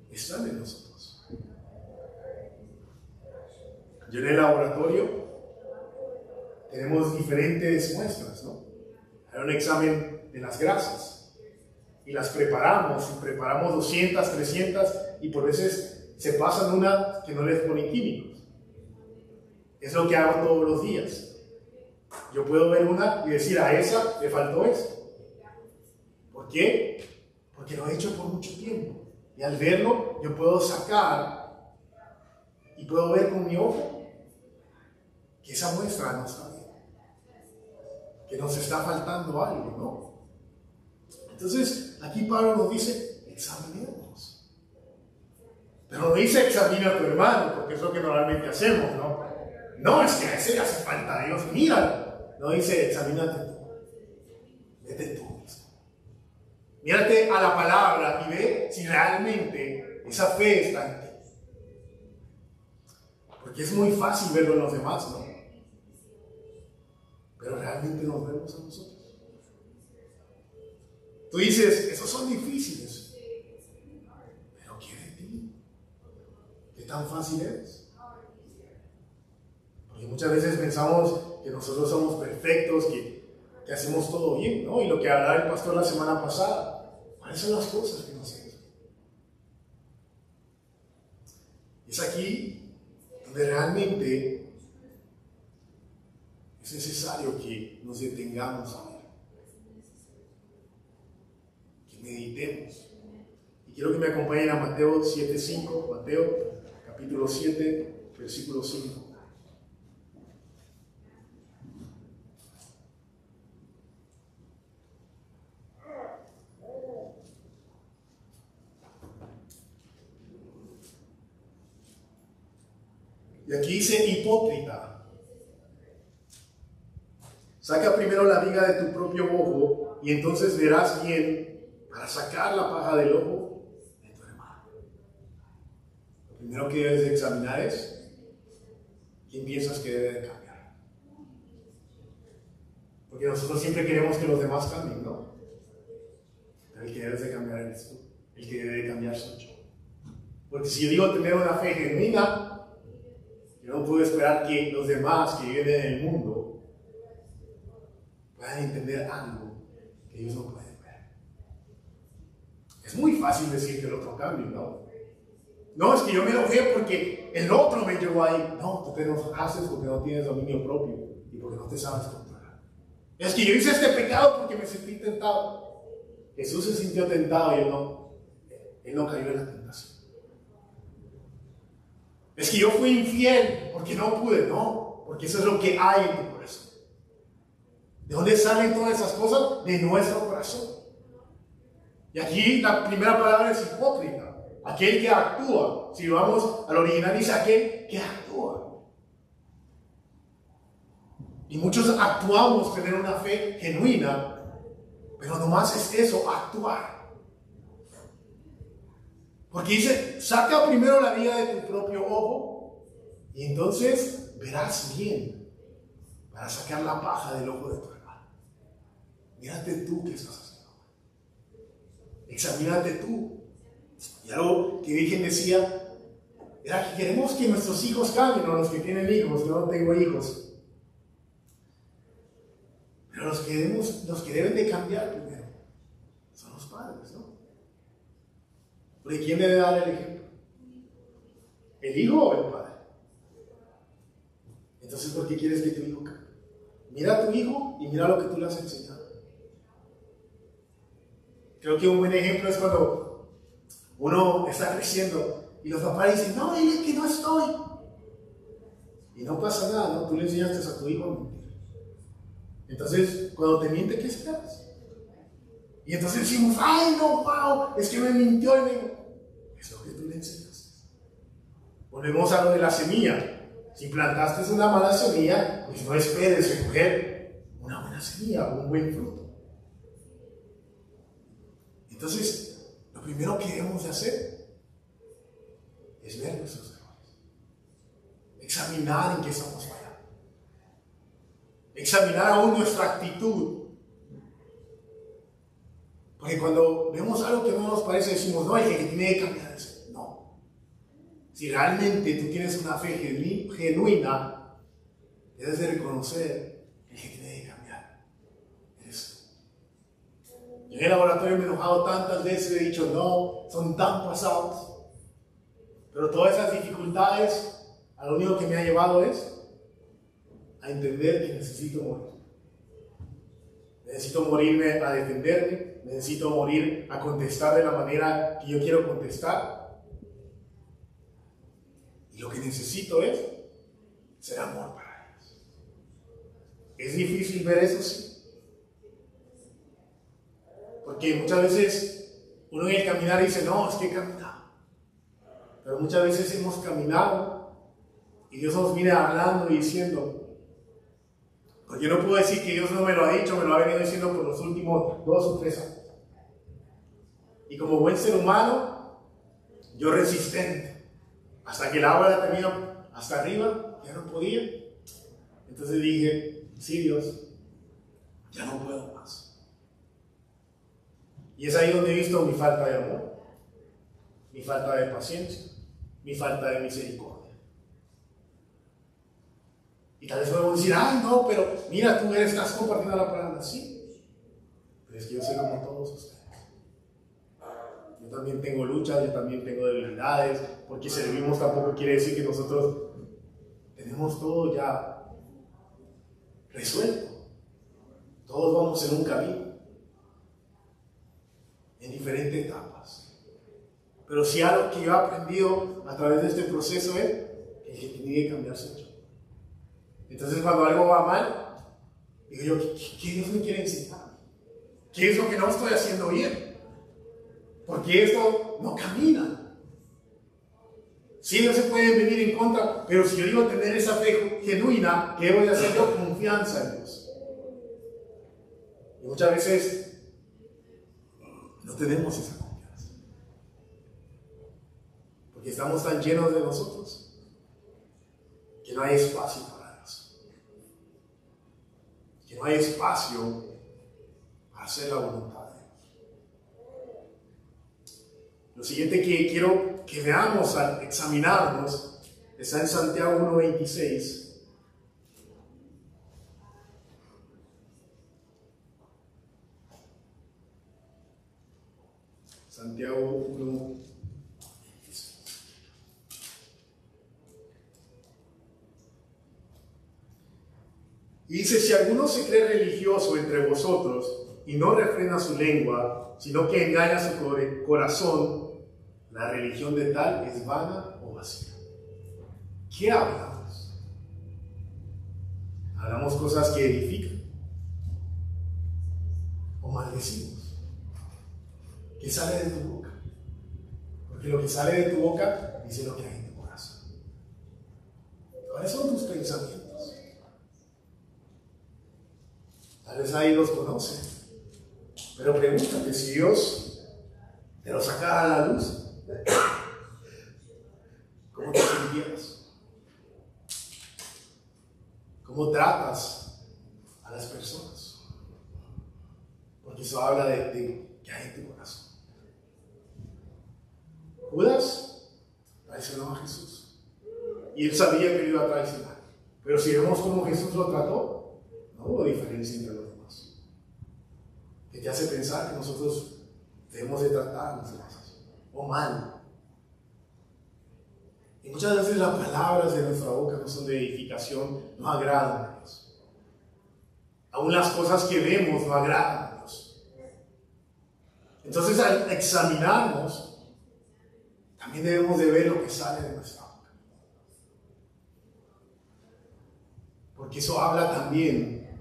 están en nosotros. Yo en el laboratorio tenemos diferentes muestras, ¿no? Hay un examen de las grasas y las preparamos 200, 300 y por veces se pasan una que no les ponen químicos. Es lo que hago todos los días. Yo puedo ver una y decir, a esa le faltó esto. ¿Por qué? Porque lo he hecho por mucho tiempo. Y al verlo, yo puedo sacar y puedo ver con mi ojo que esa muestra no está bien. Que nos está faltando algo, ¿no? Entonces, aquí Pablo nos dice, examinemos. Pero no dice examina a tu hermano, porque es lo que normalmente hacemos, ¿no? No, es que a ese le hace falta a Dios, míralo. No dice, examínate tú. Vete tú mismo. Mírate a la palabra y ve si realmente esa fe está en ti. Porque es muy fácil verlo en los demás, ¿no? Pero realmente nos vemos a nosotros. Tú dices, esos son difíciles. Pero ¿qué de ti? ¿Qué tan fácil eres? Porque muchas veces pensamos que nosotros somos perfectos, que hacemos todo bien, ¿no? Y lo que hablaba el pastor la semana pasada, ¿cuáles son las cosas que no hacemos? Es aquí donde realmente es necesario que nos detengamos a ver, que meditemos. Y quiero que me acompañen a Mateo 7:5, Mateo capítulo 7, versículo 5. Y aquí dice hipócrita. Saca primero la viga de tu propio ojo y entonces verás bien para sacar la paja del ojo de tu hermano. Lo primero que debes de examinar es quién piensas que debe de cambiar. Porque nosotros siempre queremos que los demás cambien, ¿no? Pero el que debes de cambiar eres tú. El que debe de cambiar soy yo. Porque si yo digo tener una fe genuina, yo no puedo esperar que los demás que viven en el mundo puedan entender algo que ellos no pueden ver. Es muy fácil decir que el otro cambie, ¿no? No, es que yo me enojé porque el otro me llevó ahí. No, tú te enojaste porque no tienes dominio propio y porque no te sabes controlar. Es que yo hice este pecado porque me sentí tentado. Jesús se sintió tentado y él no cayó en la tentación. Es que yo fui infiel porque no pude, no, porque eso es lo que hay en tu corazón. ¿De dónde salen todas esas cosas? De nuestro corazón. Y aquí la primera palabra es hipócrita, aquel que actúa. Si vamos al original dice aquel que actúa. Y muchos actuamos tener una fe genuina, pero nomás es eso, actuar. Porque dice, saca primero la viga de tu propio ojo y entonces verás bien para sacar la paja del ojo de tu hermano. Mírate tú qué estás haciendo. Examínate tú. Y algo que Virgen decía era que queremos que nuestros hijos cambien, o los que tienen hijos. Yo no tengo hijos. Pero Pero los que deben de cambiar primero son los padres, ¿no? Porque ¿quién debe dar el ejemplo? ¿El hijo o el padre? Entonces, ¿por qué quieres que tu hijo cambie? Mira a tu hijo y mira lo que tú le has enseñado. Creo que un buen ejemplo es cuando uno está creciendo y los papás dicen, no, dile que no estoy. Y no pasa nada, ¿no? Tú le enseñaste a tu hijo a mentir. Entonces, cuando te miente, ¿qué esperas? Y entonces decimos, ay, no, wow, es que me mintió y me dijo, es lo que tú le enseñaste. Volvemos a lo de la semilla. Si plantaste una mala semilla, pues no esperes recoger una buena semilla o un buen fruto. Entonces, lo primero que debemos de hacer es ver nuestros errores. Examinar en qué estamos fallando. Examinar aún nuestra actitud. Porque cuando vemos algo que no nos parece, decimos, no, el que tiene que cambiar eso. No. Si realmente tú tienes una fe genuina, debes de reconocer que el que tiene que cambiar eres tú. Yo en el laboratorio me he enojado tantas veces, he dicho, no, son tan pasados. Pero todas esas dificultades, a lo único que me ha llevado es a entender que necesito morir. Necesito morirme a defenderme, necesito morir a contestar de la manera que yo quiero contestar. Y lo que necesito es ser amor para ellos. ¿Es difícil ver eso? Sí. Porque muchas veces uno en el caminar dice, no, es que he caminado. Pero muchas veces hemos caminado y Dios nos viene hablando y diciendo, porque yo no puedo decir que Dios no me lo ha dicho, me lo ha venido diciendo por los últimos 2 o 3 años. Y como buen ser humano, yo resistente, hasta que el agua la tenía hasta arriba, ya no podía. Entonces dije, sí Dios, ya no puedo más. Y es ahí donde he visto mi falta de amor, mi falta de paciencia, mi falta de misericordia. Y tal vez podemos decir, ay no, pero mira, tú estás compartiendo la palabra. Sí, pero es que yo soy como todos ustedes. Yo también tengo luchas, yo también tengo debilidades, porque servimos tampoco quiere decir que nosotros tenemos todo ya resuelto. Todos vamos en un camino, en diferentes etapas. Pero si algo que yo he aprendido a través de este proceso es que tiene que cambiarse yo. Entonces cuando algo va mal, digo yo, ¿qué Dios me quiere enseñar? ¿Qué es lo que no estoy haciendo bien? Porque esto no camina. Sí, no se pueden venir en contra, pero si yo digo tener esa fe genuina, ¿qué voy a hacer yo? Confianza en Dios. Y muchas veces no tenemos esa confianza. Porque estamos tan llenos de nosotros que no hay espacio para que no hay espacio para hacer la voluntad de Dios. Lo siguiente que quiero que veamos al examinarnos está en Santiago 1:26. Santiago 1:26. Y dice, si alguno se cree religioso entre vosotros y no refrena su lengua, sino que engaña su corazón, la religión de tal es vana o vacía. ¿Qué hablamos? ¿Hablamos cosas que edifican? ¿O maldecimos? ¿Qué sale de tu boca? Porque lo que sale de tu boca dice lo que hay en tu corazón. ¿Cuáles son tus pensamientos? Tal vez ahí los conoce, pero pregúntate si Dios te lo sacara a la luz, ¿cómo te sintieras? ¿Cómo tratas a las personas? Porque eso habla de qué hay en tu corazón. Judas traicionó a Jesús y él sabía que lo iba a traicionar, pero si vemos cómo Jesús lo trató, no hubo diferencia entre los demás. que te hace pensar que nosotros debemos de tratar a los demás o mal. Y muchas veces las palabras de nuestra boca no son de edificación, no agradan a Dios. Aún las cosas que vemos no agradan a Dios. Entonces, al examinarnos, también debemos de ver lo que sale de nuestra boca. Porque eso habla también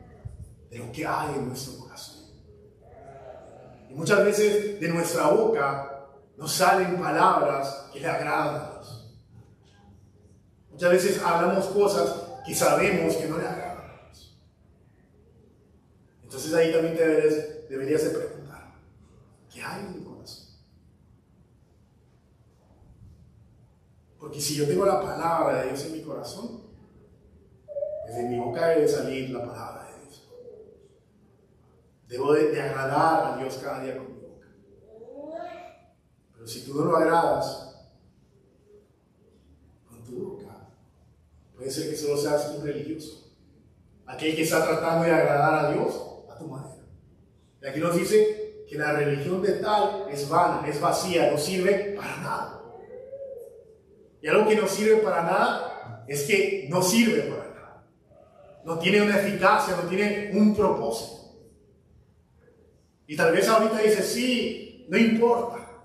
de lo que hay en nuestro corazón. Y muchas veces de nuestra boca nos salen palabras que le agradan a Dios. Muchas veces hablamos cosas que sabemos que no le agradan a Dios. Entonces ahí también deberías de preguntar, ¿qué hay en mi corazón? Porque si yo tengo la palabra de Dios en mi corazón, desde mi boca debe salir la palabra de Dios. Debo de agradar a Dios cada día con mi boca. Pero si tú no lo agradas con tu boca, puede ser que solo seas un religioso, aquel que está tratando de agradar a Dios a tu manera. Y aquí nos dice que la religión de tal es vana, es vacía, no sirve para nada. Y algo que no sirve para nada es que no sirve para nada. No tiene una eficacia, no tiene un propósito. Y tal vez ahorita dices, sí, no importa.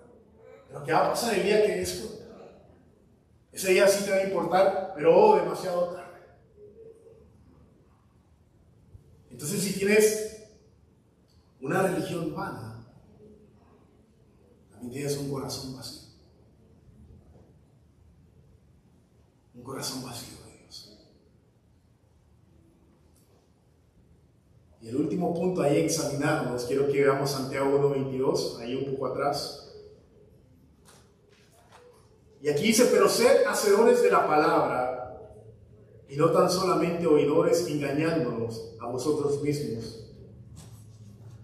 Pero ¿qué va a pasar el día que des cuenta? Ese día sí te va a importar, pero demasiado tarde. Entonces, si tienes una religión vana, también tienes un corazón vacío. Un corazón vacío de Dios. Y el último punto ahí examinarnos, quiero que veamos Santiago 1:22, ahí un poco atrás. Y aquí dice, pero sed hacedores de la palabra, y no tan solamente oidores, engañándonos a vosotros mismos.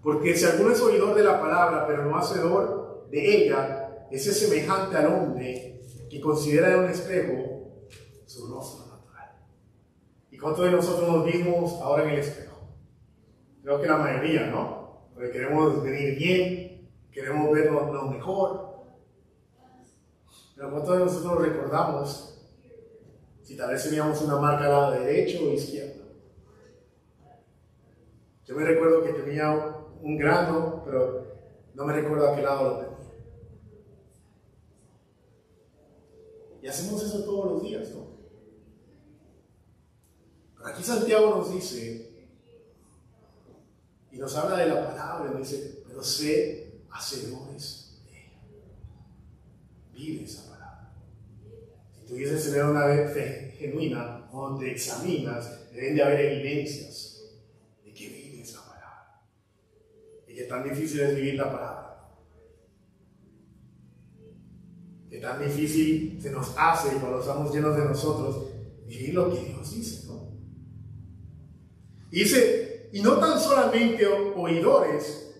Porque si alguno es oidor de la palabra, pero no hacedor de ella, ese es semejante al hombre que considera en un espejo su rostro natural. ¿Y cuántos de nosotros nos vimos ahora en el espejo? Creo que la mayoría, ¿no? Porque queremos venir bien, queremos vernos lo mejor. Pero ¿cuántos de nosotros recordamos si tal vez teníamos una marca al lado derecho o izquierdo? Yo me recuerdo que tenía un grano, pero no me recuerdo a qué lado lo tenía. Y hacemos eso todos los días, ¿no? Pero aquí Santiago nos dice, y nos habla de la palabra, nos dice, pero sé hacedores de ella. Vive esa palabra. Si tú quieres tener una fe genuina, cuando te examinas, deben de haber evidencias de que vives la palabra. Y que tan difícil es vivir la palabra. Que tan difícil se nos hace cuando estamos llenos de nosotros vivir lo que Dios dice, ¿no? Y dice, y no tan solamente oidores,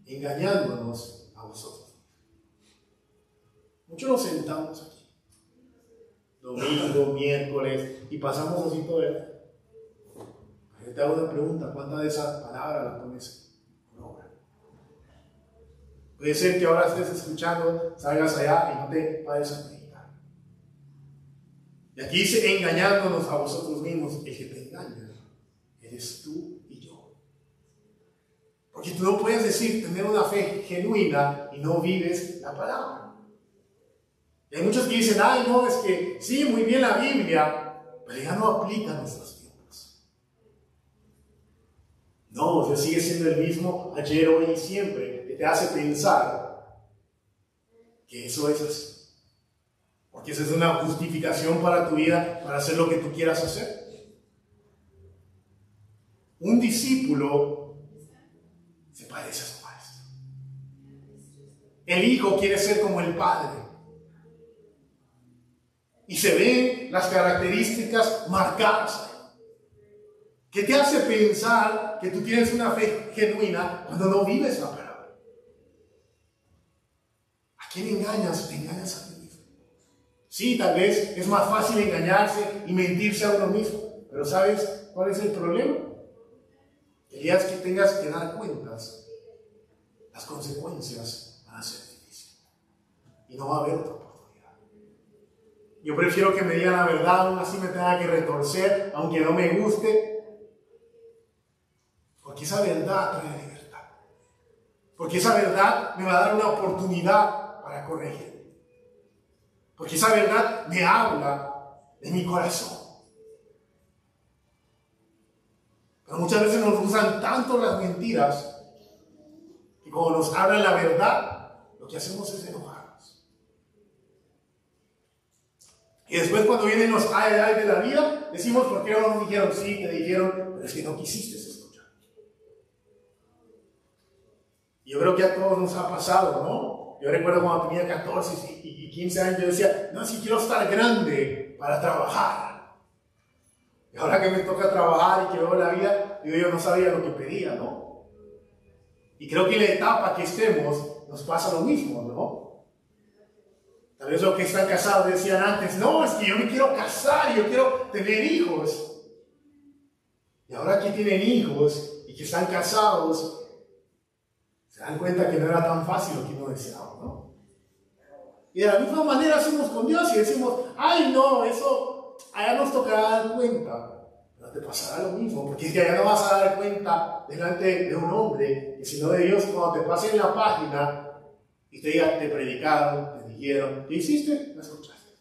engañándonos a vosotros. Muchos nos sentamos aquí, domingo, miércoles, y pasamos así todo el día. Yo te hago una pregunta, ¿cuántas de esas palabras las pones por obra? Puede ser que ahora estés escuchando, salgas allá y no te vayas a meditar. Y aquí dice, engañándonos a vosotros mismos, el que te engaña eres tú y yo. Porque tú no puedes decir tener una fe genuina y no vives la palabra. Y hay muchos que dicen, ay no, es que sí, muy bien la Biblia, pero ya no aplica a nuestros tiempos. No, Dios sigue siendo el mismo ayer, hoy y siempre, que te hace pensar que eso es así. Porque esa es una justificación para tu vida, para hacer lo que tú quieras hacer. Un discípulo se parece a su maestro. El hijo quiere ser como el padre. Y se ven las características marcadas ahí. ¿Qué te hace pensar que tú tienes una fe genuina cuando no vives la palabra? ¿A quién engañas? Te engañas a ti mismo. Sí, tal vez es más fácil engañarse y mentirse a uno mismo. Pero ¿sabes cuál es el problema? El día que tengas que dar cuentas, las consecuencias van a ser difíciles. Y no va a haber otra oportunidad. Yo prefiero que me digan la verdad, aún así me tenga que retorcer, aunque no me guste. Porque esa verdad trae libertad. Porque esa verdad me va a dar una oportunidad para corregir. Porque esa verdad me habla de mi corazón. Pero muchas veces nos usan tanto las mentiras que como nos hablan la verdad, lo que hacemos es enojarnos. Y después cuando vienen los ay de la vida, decimos, ¿por qué no nos dijeron? Sí, te dijeron, pero es que no quisiste escuchar. Y yo creo que a todos nos ha pasado, ¿no? Yo recuerdo cuando tenía 14 y 15 años, yo decía, no, si quiero estar grande para trabajar. Y ahora que me toca trabajar y que veo la vida, yo no sabía lo que pedía, ¿no? Y creo que en la etapa que estemos nos pasa lo mismo, ¿no? Tal vez los que están casados decían antes, no, es que yo me quiero casar, yo quiero tener hijos. Y ahora que tienen hijos y que están casados, se dan cuenta que no era tan fácil lo que uno deseaba, ¿no? Y de la misma manera hacemos con Dios y decimos, ay no, eso allá nos tocará dar cuenta, pero te pasará lo mismo, porque es que allá no vas a dar cuenta delante de un hombre, sino de Dios cuando te pasen la página y te digan, te predicaron, te dijeron, ¿qué hiciste? ¿Me escuchaste?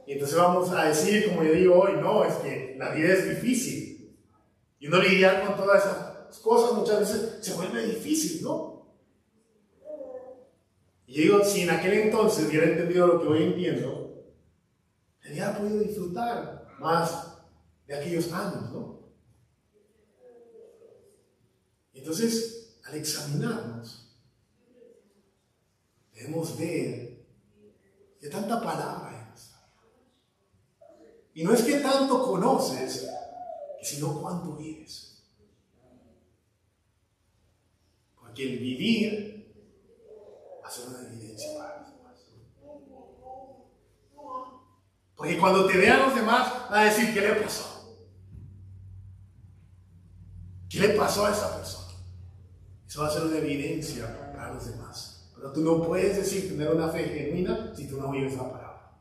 Y entonces vamos a decir, como yo digo hoy, no, es que la vida es difícil. Y uno lidiar con todas esas cosas muchas veces se vuelve difícil, ¿no? Y yo digo, si en aquel entonces hubiera entendido lo que hoy entiendo, había podido disfrutar más de aquellos años, ¿no? Entonces, al examinarnos, debemos ver que tanta palabra hay en nuestra vida. Y no es que tanto conoces, sino cuánto vives. Porque el vivir hace una evidencia para los demás. Porque cuando te vean los demás, van a decir, ¿qué le pasó? ¿Qué le pasó a esa persona? Eso va a ser una evidencia para los demás. Pero tú no puedes decir tener una fe genuina si tú no vives la palabra.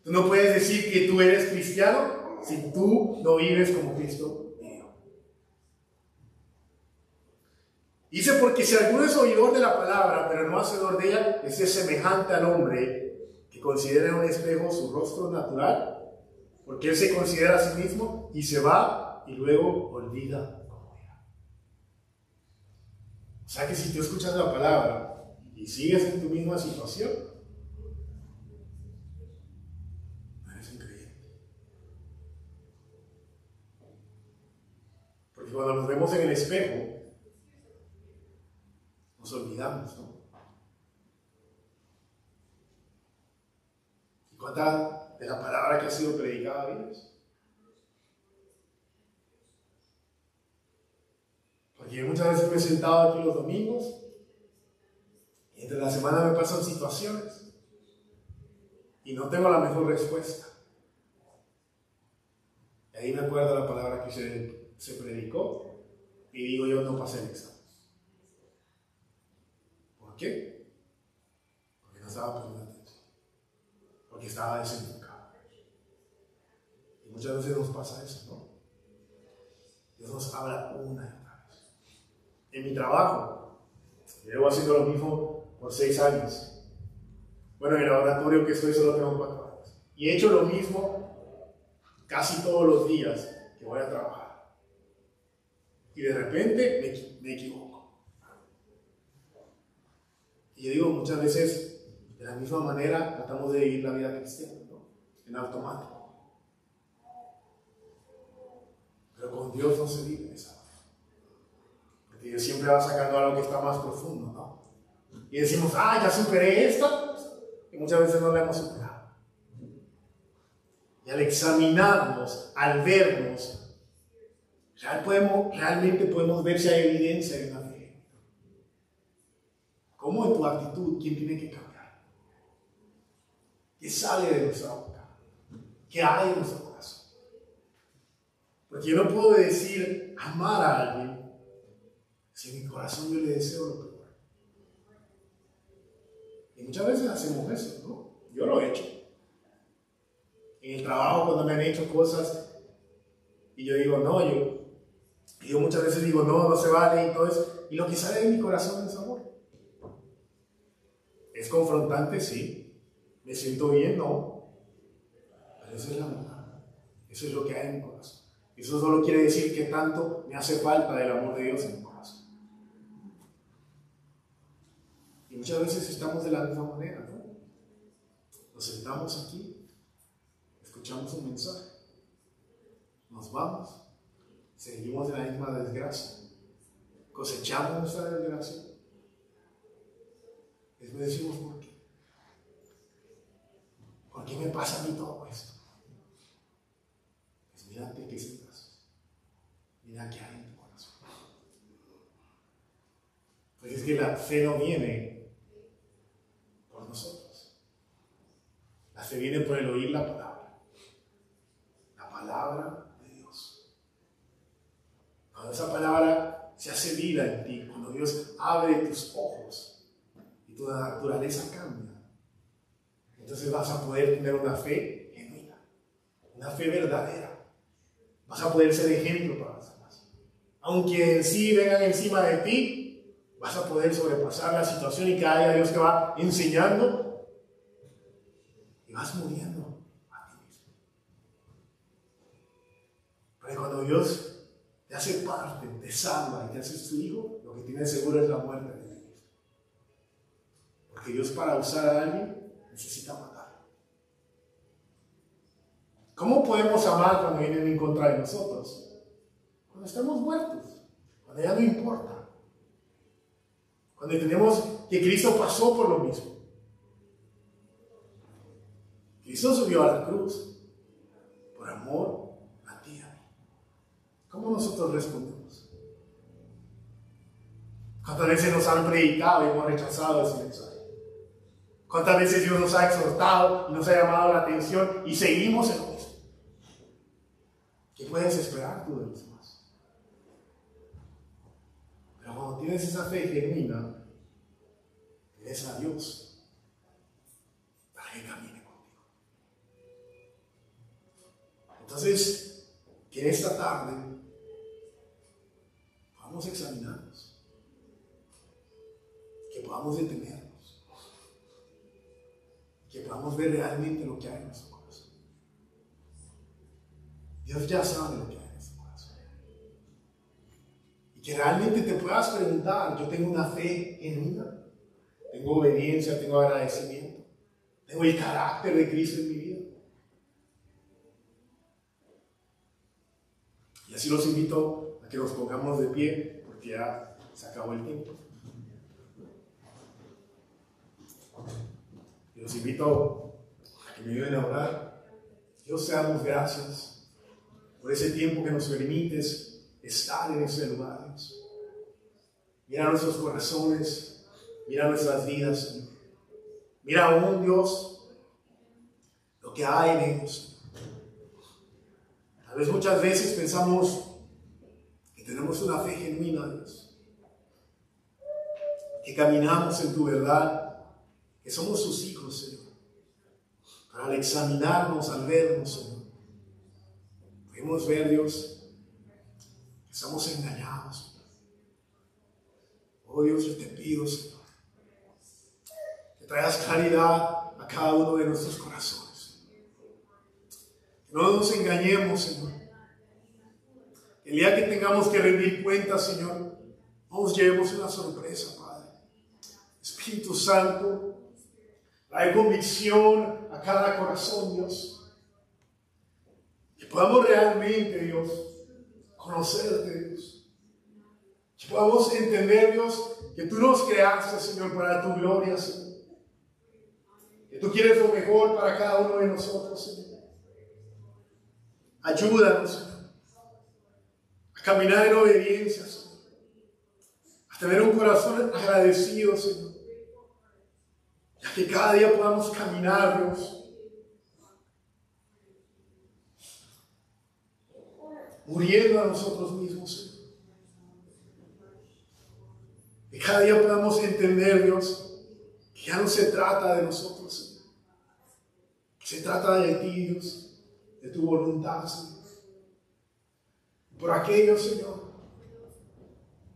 Tú no puedes decir que tú eres cristiano si tú no vives como Cristo vivió. Dice, porque si alguno es oidor de la palabra, pero no hacedor de ella, ese es semejante al hombre que considera en un espejo su rostro natural, porque él se considera a sí mismo y se va y luego olvida cómo era. O sea que si tú escuchas la palabra y sigues en tu misma situación, no eres un creyente. Porque cuando nos vemos en el espejo, nos olvidamos, ¿no? ¿Y cuánta de la palabra que ha sido predicada vives? Porque yo muchas veces me he sentado aquí los domingos y entre la semana me pasan situaciones y no tengo la mejor respuesta. Y ahí me acuerdo la palabra que se predicó y digo, yo no pasé el examen. ¿Por qué? Porque no estaba poniendo atención. Porque estaba desenfocado. Y muchas veces nos pasa eso, ¿no? Dios nos habla una y otra vez. En mi trabajo, llevo haciendo lo mismo por 6 años. Bueno, en el laboratorio que estoy solo tengo 4 años. Y he hecho lo mismo casi todos los días que voy a trabajar. Y de repente me equivoco. Y yo digo, muchas veces, de la misma manera, tratamos de vivir la vida cristiana, ¿no? En automático. Pero con Dios no se vive esa manera. Porque Dios siempre va sacando algo que está más profundo, ¿no? Y decimos, ya superé esta, y muchas veces no la hemos superado. Y al examinarnos, al vernos, realmente podemos ver si hay evidencia de una fe. ¿Cómo en tu actitud? ¿Quién tiene que cambiar? ¿Qué sale de nuestra boca? ¿Qué hay en nuestro corazón? Porque yo no puedo decir amar a alguien Si en mi corazón yo le deseo lo peor. Y muchas veces hacemos eso, ¿no? Yo lo he hecho. En el trabajo, cuando me han hecho cosas y yo digo, no, yo muchas veces digo, no, no se vale y todo eso. Y lo que sale de mi corazón es amor. ¿Es confrontante? Sí. ¿Me siento bien? No. Pero eso es la verdad. Eso es lo que hay en mi corazón. Eso solo quiere decir que tanto me hace falta del amor de Dios en mi corazón. Y muchas veces estamos de la misma manera, ¿no? Nos sentamos aquí, escuchamos un mensaje, nos vamos, seguimos en la misma desgracia, cosechamos nuestra desgracia. Después decimos, ¿por qué? ¿Por qué me pasa a mí todo esto? Pues mírate qué sientas, mira qué hay en tu corazón. Pues es que la fe no viene por nosotros. La fe viene por el oír la palabra. La palabra de Dios. Cuando esa palabra se hace vida en ti, cuando Dios abre tus ojos y tu naturaleza cambia, entonces vas a poder tener una fe genuina, una fe verdadera. Vas a poder ser ejemplo para los demás. Aunque en sí vengan encima de ti, vas a poder sobrepasar la situación y cada día Dios te va enseñando y vas muriendo a ti mismo. Pero cuando Dios te hace parte, te salva y te hace su hijo, lo que tienes seguro es la muerte de ti mismo. Porque Dios, para usar a alguien, necesita matar. ¿Cómo podemos amar cuando vienen en contra de nosotros? Cuando estamos muertos, cuando ya no importa. Cuando entendemos que Cristo pasó por lo mismo. Cristo subió a la cruz por amor a ti y a mí. ¿Cómo nosotros respondemos? ¿Cuántas veces nos han predicado y hemos rechazado ese mensaje? ¿Cuántas veces Dios nos ha exhortado y nos ha llamado la atención y seguimos en lo mismo? ¿Qué puedes esperar tú de los demás? Pero cuando tienes esa fe genuina, es a Dios para que camine contigo. Entonces, que en esta tarde podamos examinarnos, que podamos detenernos, que podamos ver realmente lo que hay en nuestro corazón. Dios ya sabe lo que hay en nuestro corazón. Y que realmente te puedas preguntar, yo tengo una fe genuina. Tengo obediencia, tengo agradecimiento, tengo el carácter de Cristo en mi vida. Y así los invito a que nos pongamos de pie, porque ya se acabó el tiempo. Y los invito a que me ayuden a orar. Dios, te damos gracias por ese tiempo que nos permites estar en ese lugar. Mira nuestros corazones. Mira nuestras vidas, Señor. Mira aún, Dios, lo que hay en ellos. Tal vez muchas veces pensamos que tenemos una fe genuina, Dios. Que caminamos en tu verdad, que somos sus hijos, Señor. Pero al examinarnos, al vernos, Señor, podemos ver, Dios, que estamos engañados. Oh Dios, yo te pido, Señor, que traigas claridad a cada uno de nuestros corazones. Que no nos engañemos, Señor. El día que tengamos que rendir cuentas, Señor, no nos llevemos una sorpresa, Padre. Espíritu Santo, trae convicción a cada corazón, Dios. Que podamos realmente, Dios, conocerte, Dios. Que podamos entender, Dios, que tú nos creaste, Señor, para tu gloria, Señor. Que tú quieres lo mejor para cada uno de nosotros, Señor. Ayúdanos, Señor, a caminar en obediencia, Señor. A tener un corazón agradecido, Señor. Y a que cada día podamos caminar, Dios, muriendo a nosotros mismos, Señor. cada día podamos entender, Dios, que ya no se trata de nosotros, Señor. Que se trata de ti, Dios, de tu voluntad, Señor. Por aquellos, Señor,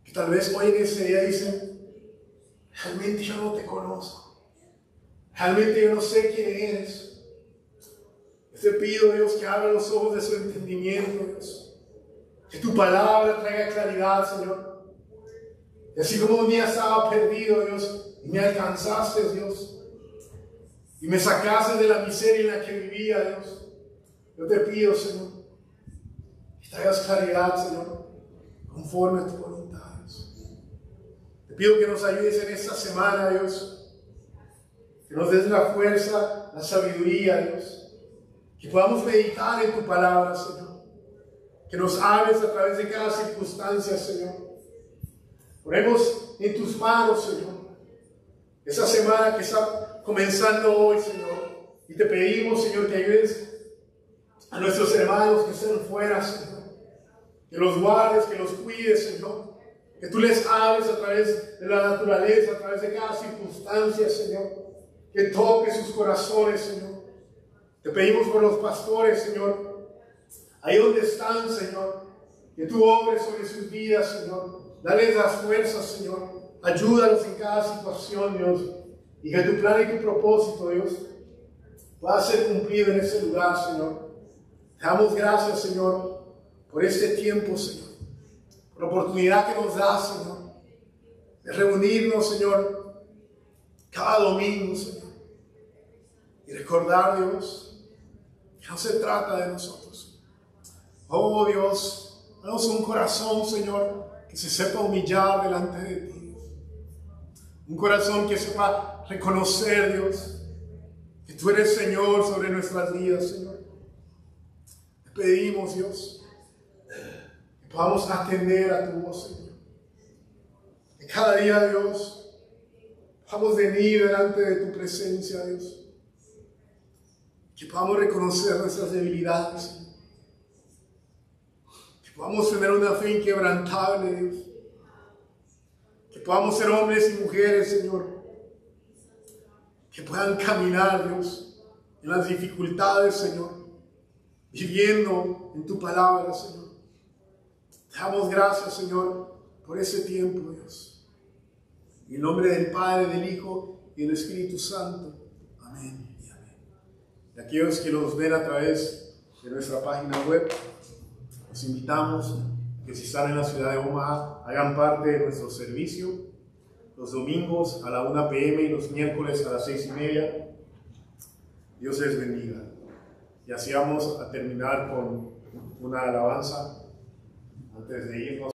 que tal vez hoy en ese día dicen, realmente yo no te conozco. Realmente yo no sé quién eres. Yo te pido, Dios, que abra los ojos de su entendimiento, Dios. Que tu palabra traiga claridad, Señor. Y así como un día estaba perdido, Dios, y me alcanzaste, Dios, y me sacaste de la miseria en la que vivía, Dios, yo te pido, Señor, que traigas claridad, Señor, conforme a tu voluntad, Dios. Te pido que nos ayudes en esta semana, Dios, que nos des la fuerza, la sabiduría, Dios, que podamos meditar en tu palabra, Señor, que nos hables a través de cada circunstancia, Señor. Ponemos en tus manos, Señor, esa semana que está comenzando hoy, Señor, y te pedimos, Señor, que ayudes a nuestros hermanos que estén fuera, Señor, que los guardes, que los cuides, Señor, que tú les hables a través de la naturaleza, a través de cada circunstancia, Señor, que toques sus corazones, Señor. Te pedimos por los pastores, Señor, ahí donde están, Señor, que tú obres sobre sus vidas, Señor. Dales las fuerzas, Señor. Ayúdalos en cada situación, Dios. Y que tu plan y tu propósito, Dios, pueda ser cumplido en ese lugar, Señor. Te damos gracias, Señor, por este tiempo, Señor. Por la oportunidad que nos das, Señor, de reunirnos, Señor, cada domingo, Señor. Y recordar, Dios, que no se trata de nosotros. Oh, Dios, danos un corazón, Señor, que se sepa humillar delante de ti. Un corazón que sepa reconocer, Dios, que tú eres Señor sobre nuestras vidas, Señor. Te pedimos, Dios, que podamos atender a tu voz, Señor. Que cada día, Dios, podamos venir delante de tu presencia, Dios. Que podamos reconocer nuestras debilidades, Señor. Podamos tener una fe inquebrantable, Dios. Que podamos ser hombres y mujeres, Señor, que puedan caminar, Dios, en las dificultades, Señor, viviendo en tu palabra, Señor. Te damos gracias, Señor, por ese tiempo, Dios. En el nombre del Padre, del Hijo y del Espíritu Santo. Amén y amén. Y aquellos que nos ven a través de nuestra página web, los invitamos que si están en la ciudad de Omaha hagan parte de nuestro servicio los domingos a la 1 p.m. y los miércoles a las 6:30. Dios les bendiga. Y así vamos a terminar con una alabanza antes de irnos.